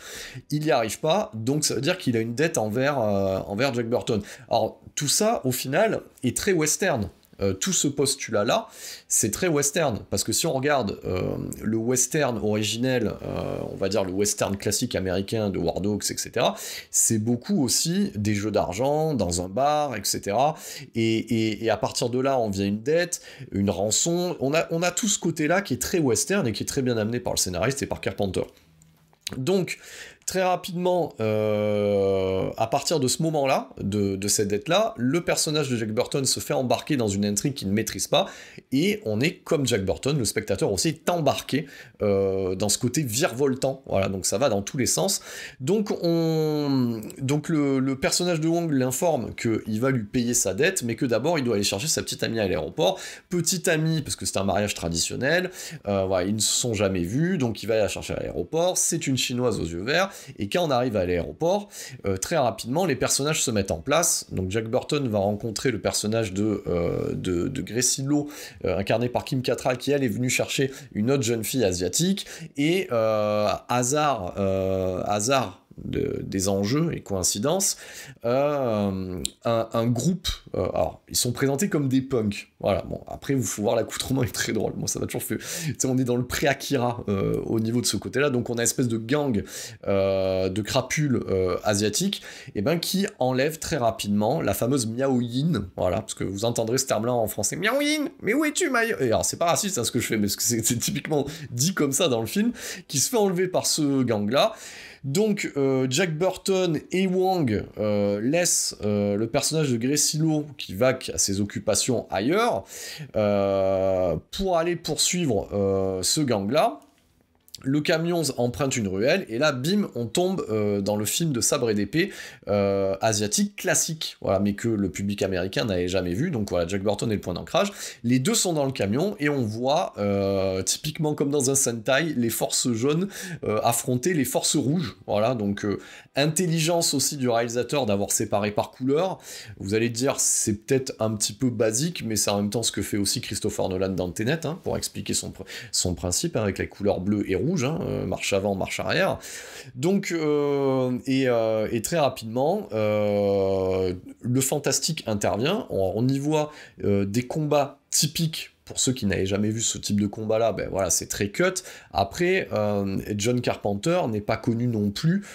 Speaker 3: Il n'y arrive pas, donc ça veut dire qu'il a une dette envers Jack Burton. Alors tout ça au final est très western. Tout ce postulat-là, c'est très western, parce que si on regarde le western originel, on va dire le western classique américain de War Dogs, etc., c'est beaucoup aussi des jeux d'argent dans un bar, etc., et à partir de là, on vient une dette, une rançon, on a tout ce côté-là qui est très western et qui est très bien amené par le scénariste et par Carpenter. Donc, très rapidement, à partir de ce moment-là, de cette dette-là, le personnage de Jack Burton se fait embarquer dans une intrigue qu'il ne maîtrise pas, et on est, comme Jack Burton, le spectateur aussi est embarqué dans ce côté virevoltant, voilà, donc ça va dans tous les sens. Donc le personnage de Wong l'informe qu'il va lui payer sa dette, mais que d'abord il doit aller chercher sa petite amie à l'aéroport, petite amie, parce que c'est un mariage traditionnel, voilà, ils ne se sont jamais vus, donc il va la chercher à l'aéroport, c'est une chinoise aux yeux verts, et quand on arrive à l'aéroport, très rapidement, les personnages se mettent en place. Donc Jack Burton va rencontrer le personnage de Gracie Lowe, incarné par Kim Cattrall, qui elle est venue chercher une autre jeune fille asiatique, et hasard des enjeux et coïncidences, un groupe, alors ils sont présentés comme des punks, voilà, bon, après vous faut voir l'accouplement est très drôle, moi ça m'a toujours fait, tu sais, on est dans le pré-Akira au niveau de ce côté-là, donc on a une espèce de gang de crapules asiatiques, et ben qui enlève très rapidement la fameuse Miao Yin, voilà, parce que vous entendrez ce terme-là en français, Miao Yin, mais où es-tu, Miao? Et alors c'est pas raciste, hein, ce que je fais, mais parce que c'est typiquement dit comme ça dans le film, qui se fait enlever par ce gang-là. Donc Jack Burton et Wong laissent le personnage de Gracie Lowe qui vaque à ses occupations ailleurs pour aller poursuivre ce gang-là. Le camion emprunte une ruelle, et là, bim, on tombe dans le film de sabre et d'épée asiatique classique, voilà, mais que le public américain n'avait jamais vu, donc voilà, Jack Burton est le point d'ancrage. Les deux sont dans le camion, et on voit, typiquement comme dans un Sentai, les forces jaunes affronter les forces rouges, voilà, donc intelligence aussi du réalisateur d'avoir séparé par couleur. Vous allez dire, c'est peut-être un petit peu basique, mais c'est en même temps ce que fait aussi Christopher Nolan dans Tenet, hein, pour expliquer son principe, hein, avec les couleurs bleues et rouges, hein, marche avant, marche arrière. Donc, et très rapidement, le fantastique intervient, on y voit des combats typiques. Pour ceux qui n'avaient jamais vu ce type de combat-là, ben voilà, c'est très cut. Après, John Carpenter n'est pas connu non plus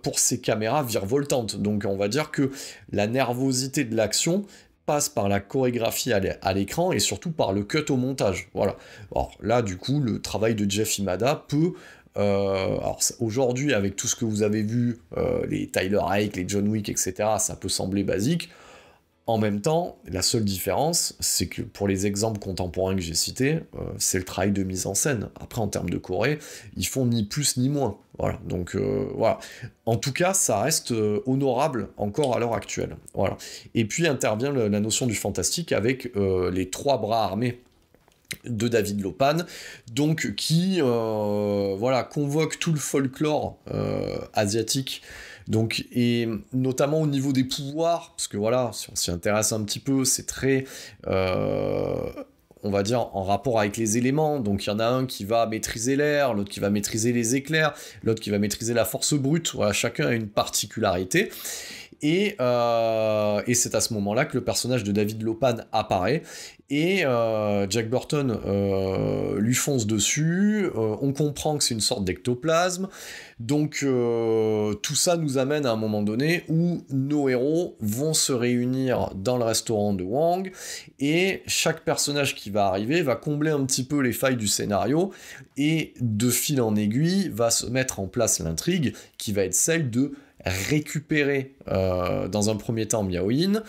Speaker 3: pour ses caméras virevoltantes. Donc on va dire que la nervosité de l'action passe par la chorégraphie à l'écran et surtout par le cut au montage. Voilà. Alors là, du coup, le travail de Jeff Imada peut... alors aujourd'hui, avec tout ce que vous avez vu, les Tyler Rake, les John Wick, etc., ça peut sembler basique. En même temps, la seule différence, c'est que pour les exemples contemporains que j'ai cités, c'est le travail de mise en scène. Après, en termes de Corée, ils font ni plus ni moins. Voilà, donc voilà. En tout cas, ça reste honorable encore à l'heure actuelle. Voilà. Et puis intervient la notion du fantastique avec les trois bras armés de David Lopan, donc qui voilà, convoque tout le folklore asiatique, donc, et notamment au niveau des pouvoirs, parce que voilà, si on s'y intéresse un petit peu, c'est très on va dire en rapport avec les éléments, donc il y en a un qui va maîtriser l'air, l'autre qui va maîtriser les éclairs, l'autre qui va maîtriser la force brute, voilà, chacun a une particularité. Et c'est à ce moment-là que le personnage de David Lopan apparaît, et Jack Burton lui fonce dessus, on comprend que c'est une sorte d'ectoplasme, donc tout ça nous amène à un moment donné où nos héros vont se réunir dans le restaurant de Wong, et chaque personnage qui va arriver va combler un petit peu les failles du scénario, et de fil en aiguille va se mettre en place l'intrigue qui va être celle de récupérer dans un premier temps Miao Yin.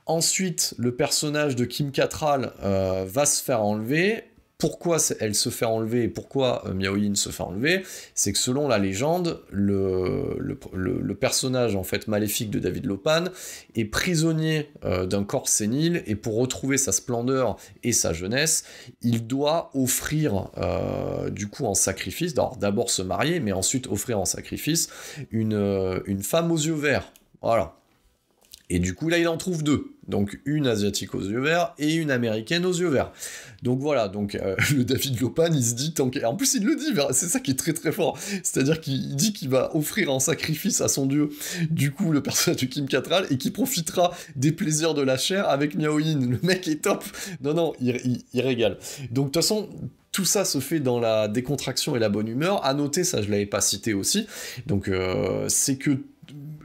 Speaker 3: Ensuite, le personnage de Kim Cattrall va se faire enlever, pourquoi elle se fait enlever et pourquoi Miao-Yin se fait enlever, c'est que selon la légende, le personnage en fait maléfique de David Lopan est prisonnier d'un corps sénile, et pour retrouver sa splendeur et sa jeunesse, il doit offrir du coup en sacrifice, d'abord se marier, mais ensuite offrir en sacrifice une femme aux yeux verts. Voilà. Et du coup, là, il en trouve 2. Donc, une asiatique aux yeux verts et une américaine aux yeux verts. Donc voilà, donc le David Lopan, il se dit... En plus, il le dit, c'est ça qui est très très fort. C'est-à-dire qu'il dit qu'il va offrir en sacrifice à son dieu, du coup, le personnage de Kim Cattrall, et qu'il profitera des plaisirs de la chair avec Miao-Yin. Le mec est top. Non, il régale. Donc, de toute façon... Tout ça se fait dans la décontraction et la bonne humeur. À noter, ça je l'avais pas cité aussi, donc c'est que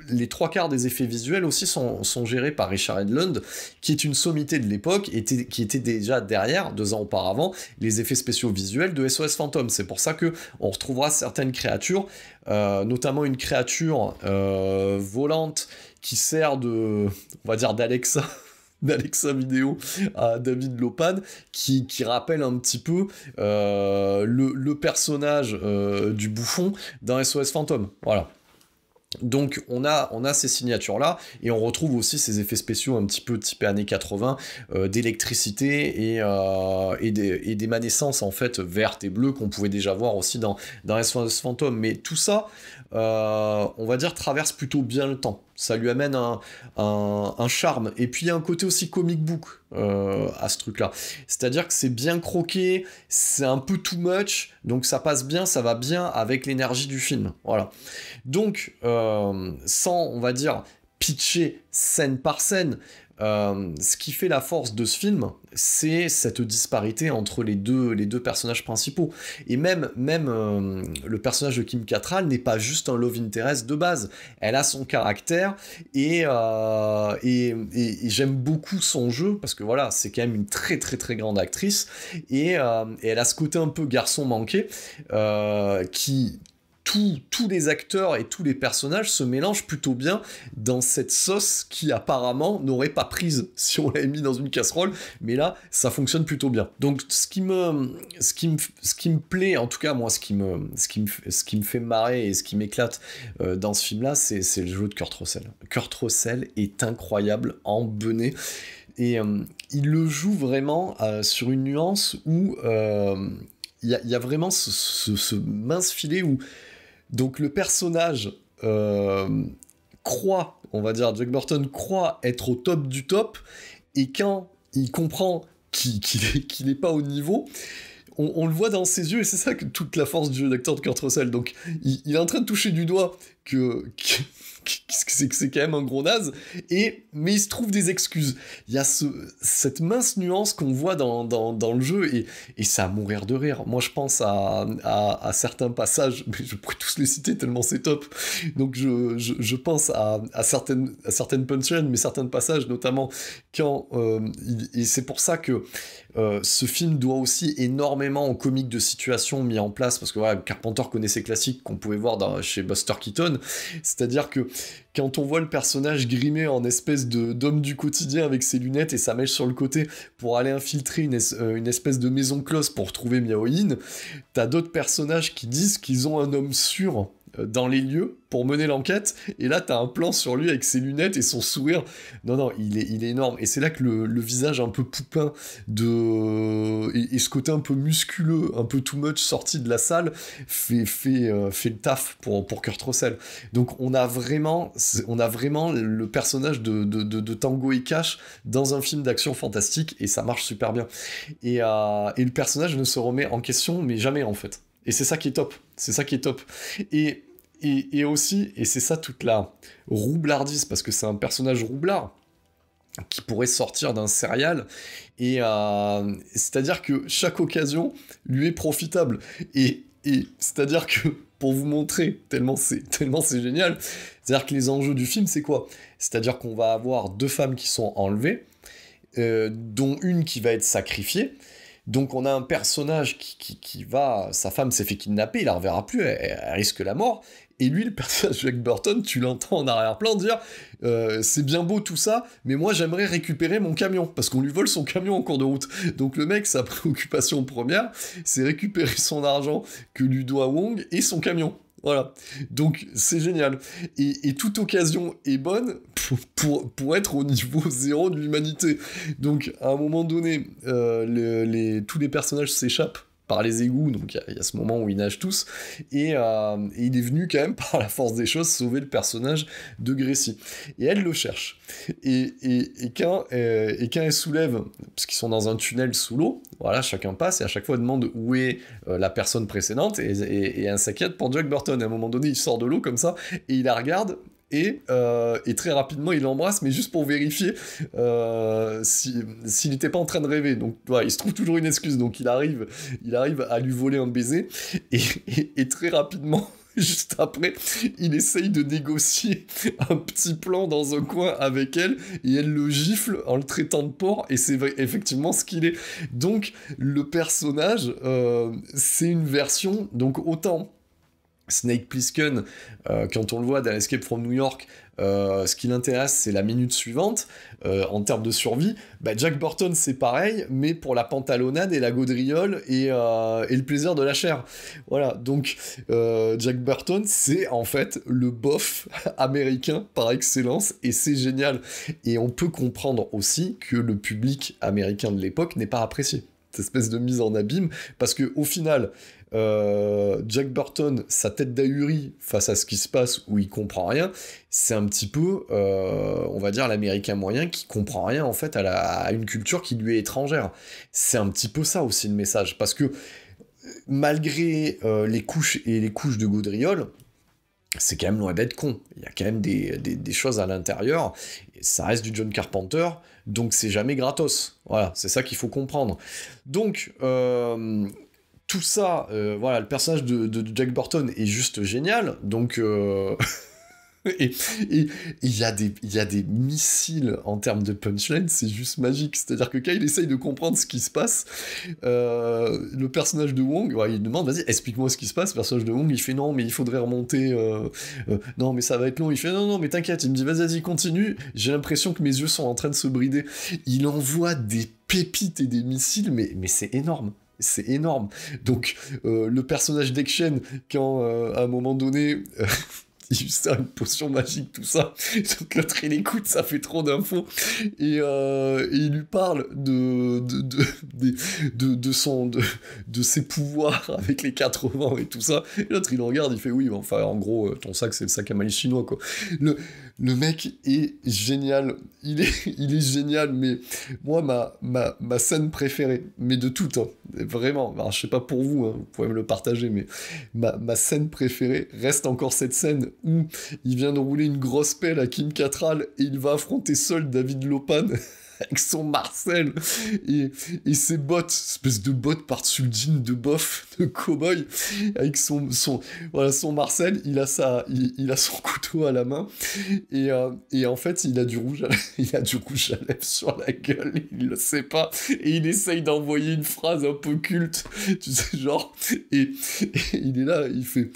Speaker 3: les 3/4 des effets visuels aussi sont gérés par Richard Edlund, qui est une sommité de l'époque, qui était déjà derrière, 2 ans auparavant, les effets spéciaux visuels de SOS Fantôme. C'est pour ça que on retrouvera certaines créatures, notamment une créature volante qui sert on va dire d'Alexa vidéo à David Lopan, qui rappelle un petit peu le personnage du bouffon dans SOS Fantôme. Voilà. Donc on a ces signatures-là, et on retrouve aussi ces effets spéciaux un petit peu typés années 80, d'électricité et d'émanescence en fait vertes et bleues qu'on pouvait déjà voir aussi dans SOS Fantôme. Mais tout ça, on va dire, traverse plutôt bien le temps. Ça lui amène un charme. Et puis il y a un côté aussi comic book à ce truc-là. C'est-à-dire que c'est bien croqué, c'est un peu too much, donc ça passe bien, ça va bien avec l'énergie du film. Voilà. Donc, sans, on va dire, pitcher scène par scène, ce qui fait la force de ce film, c'est cette disparité entre les deux personnages principaux. Et même le personnage de Kim Cattrall n'est pas juste un love interest de base. Elle a son caractère, et j'aime beaucoup son jeu, parce que voilà, c'est quand même une très très très grande actrice, et elle a ce côté un peu garçon manqué, qui... Tous les acteurs et tous les personnages se mélangent plutôt bien dans cette sauce qui apparemment n'aurait pas prise si on l'avait mis dans une casserole, mais là ça fonctionne plutôt bien. Donc ce qui me plaît, en tout cas moi, ce qui me fait marrer et ce qui m'éclate dans ce film là, c'est le jeu de Kurt Russell. Kurt Russell est incroyable en benet, et il le joue vraiment sur une nuance où il y a vraiment ce mince filet où donc le personnage croit, on va dire, Jack Burton croit être au top du top, et quand il comprend qu'il n'est pas au niveau, on le voit dans ses yeux, et c'est ça que toute la force du jeu d'acteur de Kurt Russell. Donc il est en train de toucher du doigt que c'est quand même un gros naze, mais il se trouve des excuses. Il y a cette mince nuance qu'on voit dans le jeu, et ça à mourir de rire. Moi je pense à certains passages, mais je pourrais tous les citer tellement c'est top. Donc je pense à certaines punchlines, mais certains passages, notamment quand et c'est pour ça que ce film doit aussi énormément au comique de situation mis en place, parce que voilà, Carpenter connaît ses classiques qu'on pouvait voir chez Buster Keaton, c'est-à-dire que quand on voit le personnage grimé en espèce d'homme du quotidien avec ses lunettes et sa mèche sur le côté pour aller infiltrer une espèce de maison close pour trouver Miao-Yin, t'as d'autres personnages qui disent qu'ils ont un homme sûr dans les lieux pour mener l'enquête, et là t'as un plan sur lui avec ses lunettes et son sourire. Non, il est énorme, et c'est là que le visage un peu poupin et ce côté un peu musculeux, un peu too much sorti de la salle fait le taf pour Kurt Russell. Donc on a vraiment le personnage de Tango et Cash dans un film d'action fantastique, et ça marche super bien, et le personnage ne se remet en question mais jamais en fait. Et c'est ça qui est top. Et aussi, et c'est ça toute la roublardise, parce que c'est un personnage roublard qui pourrait sortir d'un serial, et c'est-à-dire que chaque occasion lui est profitable. Et c'est-à-dire que, pour vous montrer, tellement c'est génial, c'est-à-dire que les enjeux du film, c'est quoi ? C'est-à-dire qu'on va avoir 2 femmes qui sont enlevées, dont une qui va être sacrifiée. Donc on a un personnage qui va... Sa femme s'est fait kidnapper, il la reverra plus, elle risque la mort, Et lui, le personnage de Jack Burton, tu l'entends en arrière-plan dire c'est bien beau tout ça, mais moi j'aimerais récupérer mon camion, parce qu'on lui vole son camion en cours de route. Donc le mec, sa préoccupation première, c'est récupérer son argent que lui doit Wong et son camion. Voilà, donc c'est génial. Et toute occasion est bonne pour être au niveau zéro de l'humanité. Donc à un moment donné, tous les personnages s'échappent par les égouts, donc il y a ce moment où ils nagent tous, et il est venu quand même, par la force des choses, sauver le personnage de Gracie. Et elle le cherche. Et quand elle soulève, parce qu'ils sont dans un tunnel sous l'eau, voilà, chacun passe, et à chaque fois elle demande où est la personne précédente, et elle s'inquiète pour Jack Burton. Et à un moment donné, il sort de l'eau comme ça, et il la regarde, et très rapidement il l'embrasse, mais juste pour vérifier s'il n'était pas en train de rêver. Donc voilà, il se trouve toujours une excuse, donc il arrive à lui voler un baiser, et très rapidement, juste après, il essaye de négocier un petit plan dans un coin avec elle, et elle le gifle en le traitant de porc, et c'est effectivement ce qu'il est. Donc le personnage, c'est une version, donc autant Snake Plissken, quand on le voit dans Escape from New York, ce qui l'intéresse, c'est la minute suivante, en termes de survie. Jack Burton, c'est pareil, mais pour la pantalonnade et la gaudriole et le plaisir de la chair. Voilà, donc Jack Burton, c'est en fait le bof américain par excellence, et c'est génial. Et on peut comprendre aussi que le public américain de l'époque n'ait pas apprécié cette espèce de mise en abîme, parce que au final, Jack Burton, sa tête d'ahuri face à ce qui se passe où il comprend rien, c'est un petit peu, on va dire, l'américain moyen qui comprend rien en fait à une culture qui lui est étrangère. C'est un petit peu ça aussi le message, parce que malgré les couches et les couches de gaudriole, c'est quand même loin d'être con. Il y a quand même des choses à l'intérieur, et ça reste du John Carpenter, donc c'est jamais gratos. Voilà, c'est ça qu'il faut comprendre. Donc, tout ça, voilà, le personnage de Jack Burton est juste génial, donc... Et il y a des missiles en termes de punchline, c'est juste magique. C'est-à-dire que quand il essaye de comprendre ce qui se passe, le personnage de Wong, il demande, vas-y, explique-moi ce qui se passe. Le personnage de Wong, il fait non, mais il faudrait remonter, non, mais ça va être long. Il fait non, mais t'inquiète. Il me dit, vas-y, continue. J'ai l'impression que mes yeux sont en train de se brider. Il envoie des pépites et des missiles, mais c'est énorme. C'est énorme. Donc, le personnage d'Action, quand à un moment donné... il sert une potion magique, tout ça. Donc l'autre, il écoute, ça fait trop d'infos. Et il lui parle de ses pouvoirs avec les 4 vents et tout ça. Et l'autre, il le regarde, il fait oui, enfin, en gros, ton sac, c'est le sac à malice chinois, quoi. Le mec est génial. Il est génial, mais moi, ma scène préférée, mais de toutes, hein, vraiment, alors, je sais pas pour vous, hein, vous pouvez me le partager, mais ma scène préférée reste encore cette scène où il vient de rouler une grosse pelle à Kim Cattrall et il va affronter seul David Lopan avec son Marcel et ses bottes, espèce de bottes par-dessus le jean de bof de cow-boy, avec son Marcel, il a son couteau à la main et en fait il a du rouge à lèvres sur la gueule, il le sait pas et il essaye d'envoyer une phrase un peu culte, tu sais, genre, et il est là, il fait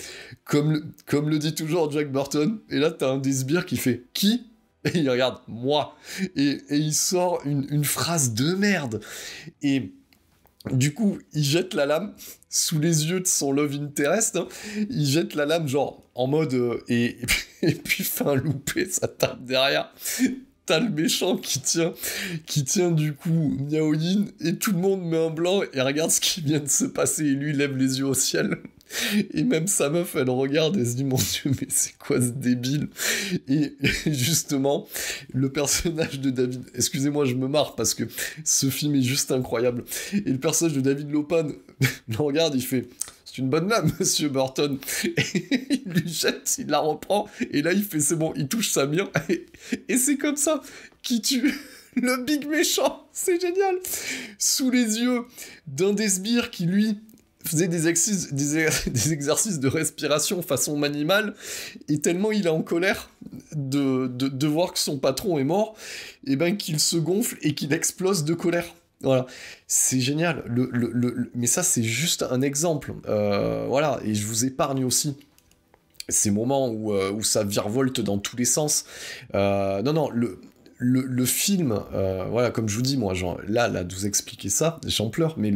Speaker 3: comme le dit toujours Jack Burton, et là t'as un des sbires qui fait « Qui ?» Et il regarde « Moi !» et il sort une phrase de merde. Et du coup, il jette la lame sous les yeux de son love interest. Hein. Il jette la lame genre en mode... et puis fait un loupé, ça tape derrière. T'as le méchant qui tient du coup Miao Yin, et tout le monde met un blanc et regarde ce qui vient de se passer. Et lui, il lève les yeux au ciel. Et même sa meuf, elle regarde et se dit « Mon Dieu, mais c'est quoi ce débile ?» Et justement, le personnage de David... Excusez-moi, je me marre parce que ce film est juste incroyable. Et le personnage de David Lopan le regarde, il fait « C'est une bonne lame, monsieur Burton. » Et il lui jette, il la reprend, et là il fait « C'est bon, il touche sa mire. » Et c'est comme ça qu'il tue le big méchant. C'est génial. Sous les yeux d'un des sbires qui, lui... faisait des exercices de respiration façon animale, et tellement il est en colère de voir que son patron est mort, et ben qu'il se gonfle et qu'il explose de colère. Voilà, c'est génial. Mais ça, c'est juste un exemple. Voilà, et je vous épargne aussi ces moments où ça virevolte dans tous les sens. Non, le film, voilà, comme je vous dis, moi, genre, là, de vous expliquer ça, j'en pleure, mais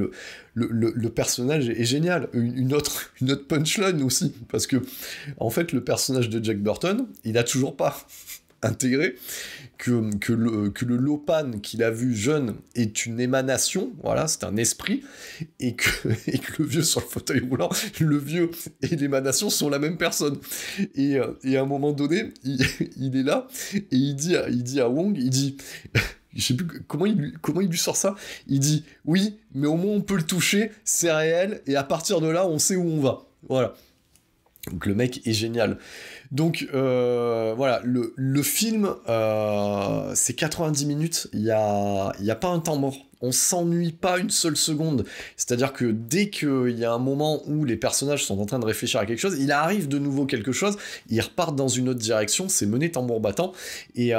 Speaker 3: le personnage est génial. Une autre punchline aussi, parce que, en fait, le personnage de Jack Burton, il a toujours pas intégré que le Lopan qu'il a vu jeune est une émanation, voilà, c'est un esprit, et que le vieux sur le fauteuil roulant, le vieux et l'émanation sont la même personne. Et à un moment donné, il est là, et il dit à Wong, il dit... Je sais plus comment il lui sort ça. Il dit « Oui, mais au moins on peut le toucher, c'est réel, et à partir de là, on sait où on va. » Voilà. Donc le mec est génial. Donc voilà, le film, c'est 90 minutes, il y a pas un temps mort. On s'ennuie pas une seule seconde. C'est-à-dire que dès qu'il y a un moment où les personnages sont en train de réfléchir à quelque chose, il arrive de nouveau quelque chose, ils repartent dans une autre direction, c'est mené tambour battant, et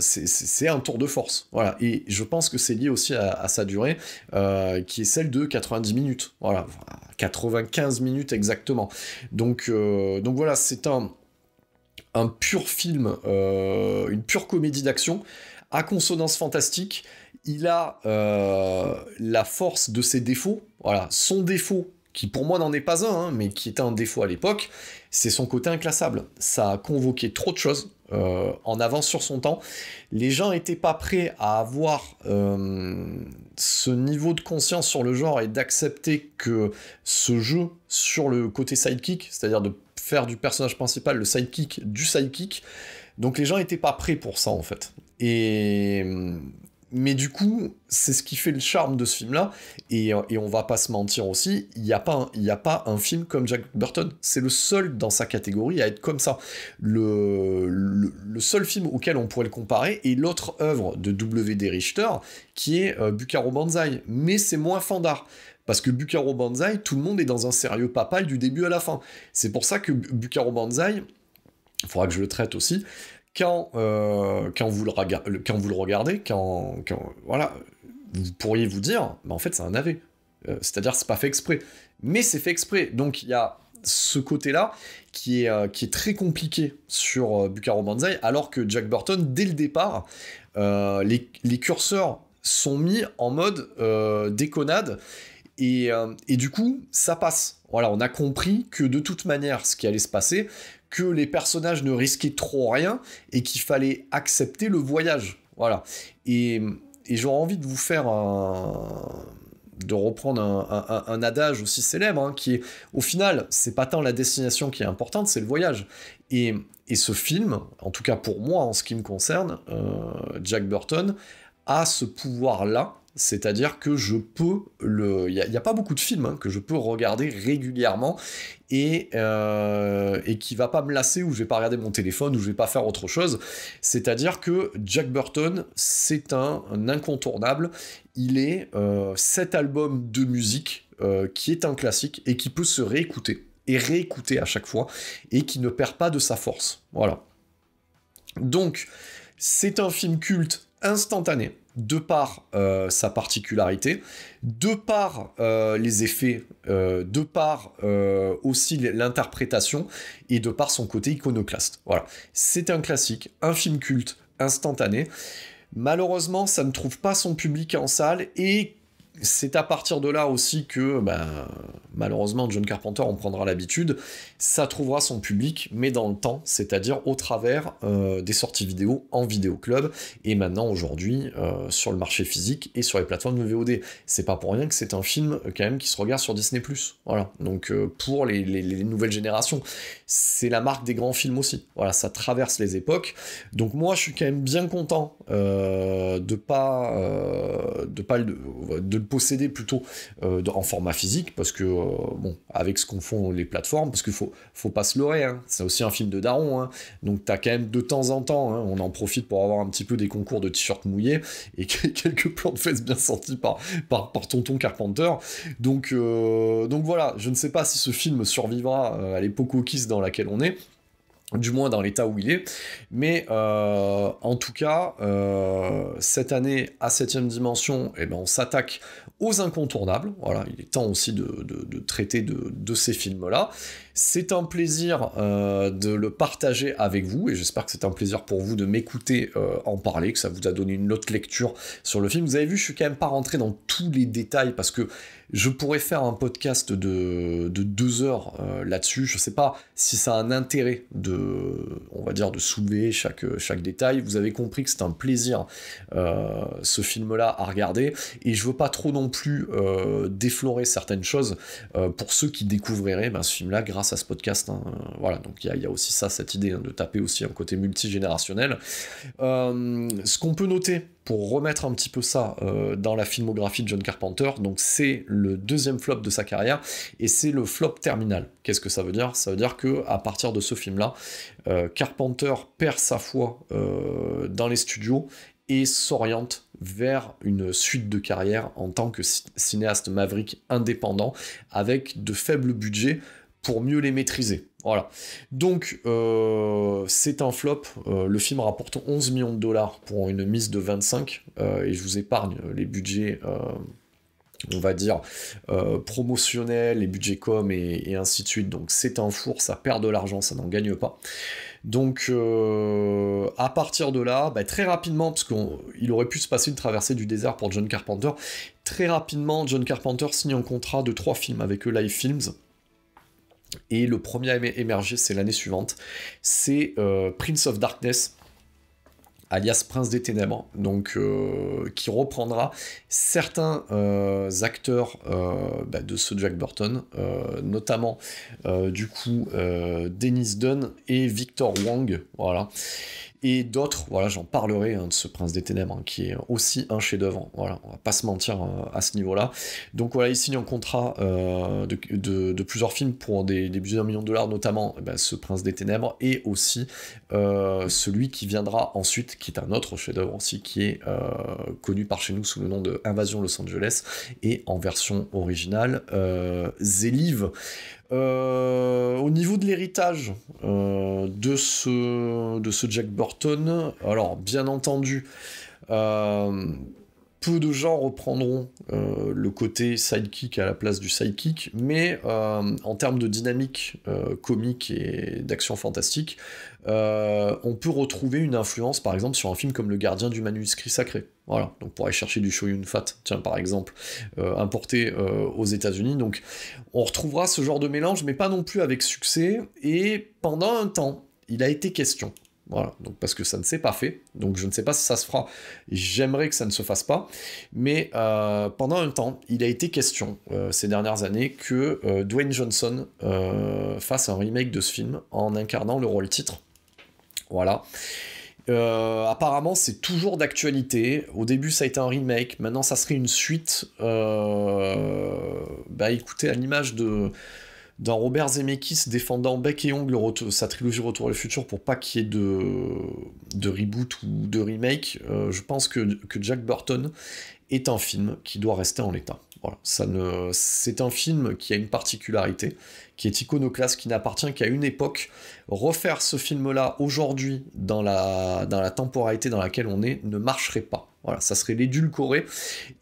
Speaker 3: c'est un tour de force. Voilà. Et je pense que c'est lié aussi à sa durée, qui est celle de 90 minutes. Voilà, 95 minutes exactement. Donc voilà, c'est un pur film, une pure comédie d'action, à consonance fantastique. Il a la force de ses défauts. Voilà, son défaut, qui pour moi n'en est pas un, mais qui était un défaut à l'époque, c'est son côté inclassable. Ça a convoqué trop de choses, en avance sur son temps. Les gens n'étaient pas prêts à avoir ce niveau de conscience sur le genre et d'accepter que ce jeu sur le côté sidekick, c'est-à-dire de faire du personnage principal le sidekick du sidekick, donc les gens n'étaient pas prêts pour ça en fait. Mais du coup, c'est ce qui fait le charme de ce film-là, et on va pas se mentir aussi, il n'y a pas un film comme Jack Burton, c'est le seul dans sa catégorie à être comme ça. Le seul film auquel on pourrait le comparer est l'autre œuvre de W.D. Richter, qui est Buckaroo Banzai, mais c'est moins fandard. Parce que Buckaroo Banzai, tout le monde est dans un sérieux papal du début à la fin. C'est pour ça que Buckaroo Banzai, il faudra que je le traite aussi, quand vous le regardez, voilà, vous pourriez vous dire, mais en fait c'est un AV. C'est-à-dire c'est pas fait exprès. Mais c'est fait exprès. Donc il y a ce côté-là qui est très compliqué sur Buckaroo Banzai, alors que Jack Burton, dès le départ, les curseurs sont mis en mode déconnade, et du coup, ça passe. Voilà, on a compris que de toute manière, ce qui allait se passer, que les personnages ne risquaient trop rien, et qu'il fallait accepter le voyage. Voilà. Et j'aurais envie de vous faire de reprendre un adage aussi célèbre, hein, qui est, au final, c'est pas tant la destination qui est importante, c'est le voyage. Et ce film, en tout cas pour moi, en ce qui me concerne, Jack Burton a ce pouvoir-là, c'est-à-dire que je peux il y a pas beaucoup de films que je peux regarder régulièrement et qui va pas me lasser, où je vais pas regarder mon téléphone, où je vais pas faire autre chose. C'est-à-dire que Jack Burton, c'est un incontournable. Il est cet album de musique qui est un classique et qui peut se réécouter et réécouter à chaque fois, et qui ne perd pas de sa force. Voilà. Donc, c'est un film culte instantané, de par sa particularité, de par les effets, de par aussi l'interprétation, et de par son côté iconoclaste. Voilà. C'est un classique, un film culte instantané. Malheureusement, ça ne trouve pas son public en salle, et c'est à partir de là aussi que, malheureusement, John Carpenter en prendra l'habitude, ça trouvera son public, mais dans le temps, c'est-à-dire au travers des sorties vidéo en vidéoclub, et maintenant, aujourd'hui, sur le marché physique et sur les plateformes de VOD. C'est pas pour rien que c'est un film, quand même, qui se regarde sur Disney+. Voilà. Donc, pour les nouvelles générations, c'est la marque des grands films aussi. Voilà, ça traverse les époques. Donc, moi, je suis quand même bien content de le posséder plutôt en format physique, parce que avec ce qu'on font les plateformes, parce qu'il faut pas se leurrer, hein, c'est aussi un film de daron, hein, donc t'as quand même de temps en temps, hein, on en profite pour avoir un petit peu des concours de t-shirts mouillés et quelques plans de fesses bien sentis par tonton Carpenter. Donc voilà, je ne sais pas si ce film survivra à l'époque Kiss dans laquelle on est. du moins dans l'état où il est, mais en tout cas, cette année, à 7ème dimension, eh ben, on s'attaque aux incontournables, voilà, il est temps aussi de traiter de ces films-là. C'est un plaisir de le partager avec vous, et j'espère que c'est un plaisir pour vous de m'écouter en parler, que ça vous a donné une autre lecture sur le film. Vous avez vu, je suis quand même pas rentré dans tous les détails, parce que je pourrais faire un podcast de 2 heures là-dessus. Je sais pas si ça a un intérêt on va dire, de soulever chaque détail. Vous avez compris que c'est un plaisir, ce film-là, à regarder, et je veux pas trop non plus déflorer certaines choses pour ceux qui découvriraient ce film-là grâce à ce podcast, hein. Voilà, donc il y a aussi ça, cette idée, hein, de taper aussi un côté multigénérationnel. Ce qu'on peut noter pour remettre un petit peu ça dans la filmographie de John Carpenter, donc c'est le 2e flop de sa carrière, et c'est le flop terminal. Qu'est-ce que ça veut dire ? Ça veut dire que à partir de ce film-là, Carpenter perd sa foi dans les studios et s'oriente vers une suite de carrière en tant que cinéaste maverick indépendant, avec de faibles budgets pour mieux les maîtriser. Voilà. Donc, c'est un flop. Le film rapporte 11 millions de dollars pour une mise de 25, et je vous épargne les budgets, on va dire, promotionnels, les budgets com et ainsi de suite. Donc, c'est un four, ça perd de l'argent, ça n'en gagne pas. Donc, à partir de là, très rapidement, parce qu'il aurait pu se passer une traversée du désert pour John Carpenter, très rapidement, John Carpenter signe un contrat de 3 films avec Live Films. Et le premier à émerger, c'est l'année suivante, c'est Prince of Darkness, alias Prince des Ténèbres, donc qui reprendra certains acteurs de ce Jack Burton, notamment du coup Dennis Dunn et Victor Wong, voilà. Et d'autres, voilà, j'en parlerai, hein, de ce Prince des Ténèbres, hein, qui est aussi un chef-d'œuvre, voilà, on va pas se mentir à ce niveau-là. Donc voilà, il signe un contrat de plusieurs films pour des budgets d'1 million de dollars, notamment ce Prince des Ténèbres, et aussi celui qui viendra ensuite, qui est un autre chef-d'œuvre aussi, qui est connu par chez nous sous le nom de Invasion Los Angeles, et en version originale, Zélive. Au niveau de l'héritage de ce Jack Burton, alors bien entendu, peu de gens reprendront le côté sidekick à la place du sidekick, mais en termes de dynamique comique et d'action fantastique, on peut retrouver une influence, par exemple, sur un film comme Le Gardien du Manuscrit Sacré. Voilà, donc pour aller chercher du Chow Yun-Fat, tiens, par exemple, importé aux États-Unis. Donc on retrouvera ce genre de mélange, mais pas non plus avec succès, et pendant un temps, il a été question. Voilà, donc parce que ça ne s'est pas fait, donc je ne sais pas si ça se fera, j'aimerais que ça ne se fasse pas, mais pendant un temps, il a été question, ces dernières années, que Dwayne Johnson fasse un remake de ce film en incarnant le rôle titre. Voilà. Apparemment c'est toujours d'actualité. Au début ça a été un remake, maintenant ça serait une suite. Écoutez, à l'image d'un Robert Zemeckis défendant bec et ongle sa trilogie Retour vers le futur pour pas qu'il y ait de reboot ou de remake, je pense que Jack Burton est un film qui doit rester en l'état. Voilà, c'est un film qui a une particularité, qui est iconoclaste, qui n'appartient qu'à une époque. Refaire ce film-là aujourd'hui, dans la temporalité dans laquelle on est, ne marcherait pas. Voilà, ça serait l'édulcoré,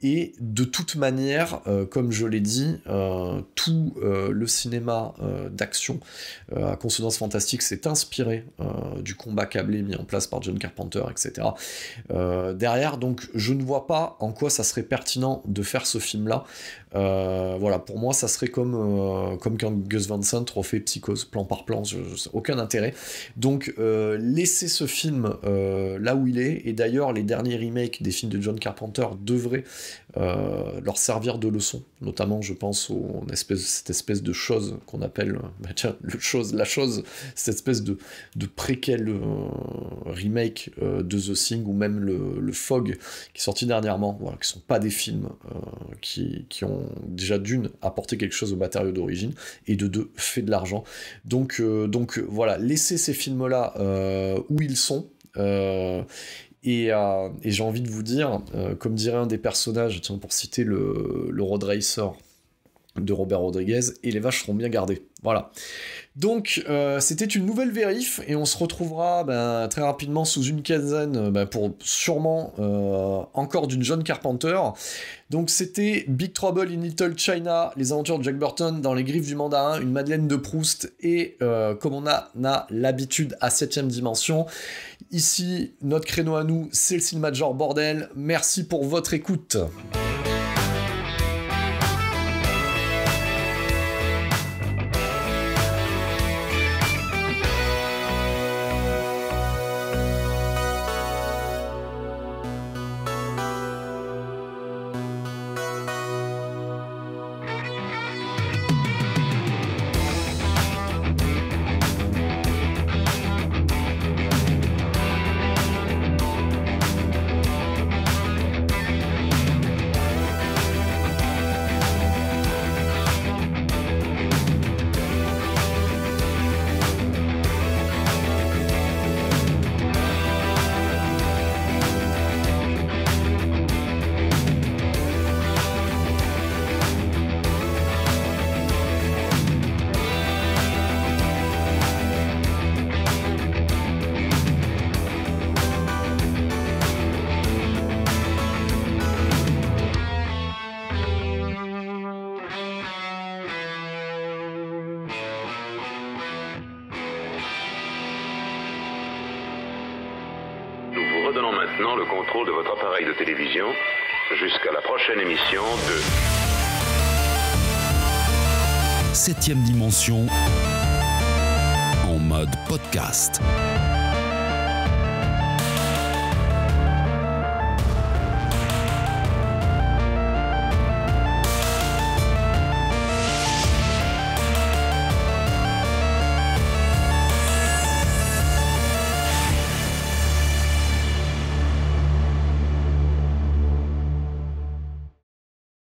Speaker 3: et de toute manière, comme je l'ai dit, tout le cinéma d'action à consonance fantastique s'est inspiré du combat câblé mis en place par John Carpenter, etc. Derrière, donc je ne vois pas en quoi ça serait pertinent de faire ce film-là. Voilà, pour moi ça serait comme quand Gus Van Sant refait Psychose plan par plan, aucun intérêt. Donc laissez ce film là où il est, et d'ailleurs les derniers remakes des films de John Carpenter devraient leur servir de leçon, notamment je pense cette espèce de chose qu'on appelle la chose, cette espèce de préquel remake de The Thing, ou même le Fog qui est sorti dernièrement, voilà, qui sont pas des films qui ont déjà d'une apporté quelque chose au matériau d'origine, et de deux fait de l'argent. Donc voilà, laissez ces films là où ils sont. Et j'ai envie de vous dire, comme dirait un des personnages, tiens, pour citer le Road Racer de Robert Rodriguez, et les vaches seront bien gardées. Voilà. Donc c'était une nouvelle vérif et on se retrouvera très rapidement sous une quinzaine pour sûrement encore d'une John Carpenter. Donc c'était Big Trouble in Little China, les aventures de Jack Burton dans les griffes du mandarin, une Madeleine de Proust et comme on a l'habitude à 7ème dimension, ici notre créneau à nous c'est le cinéma de genre bordel. Merci pour votre écoute.
Speaker 1: Redonnons maintenant le contrôle de votre appareil de télévision jusqu'à la prochaine émission de
Speaker 2: 7ème dimension en mode podcast.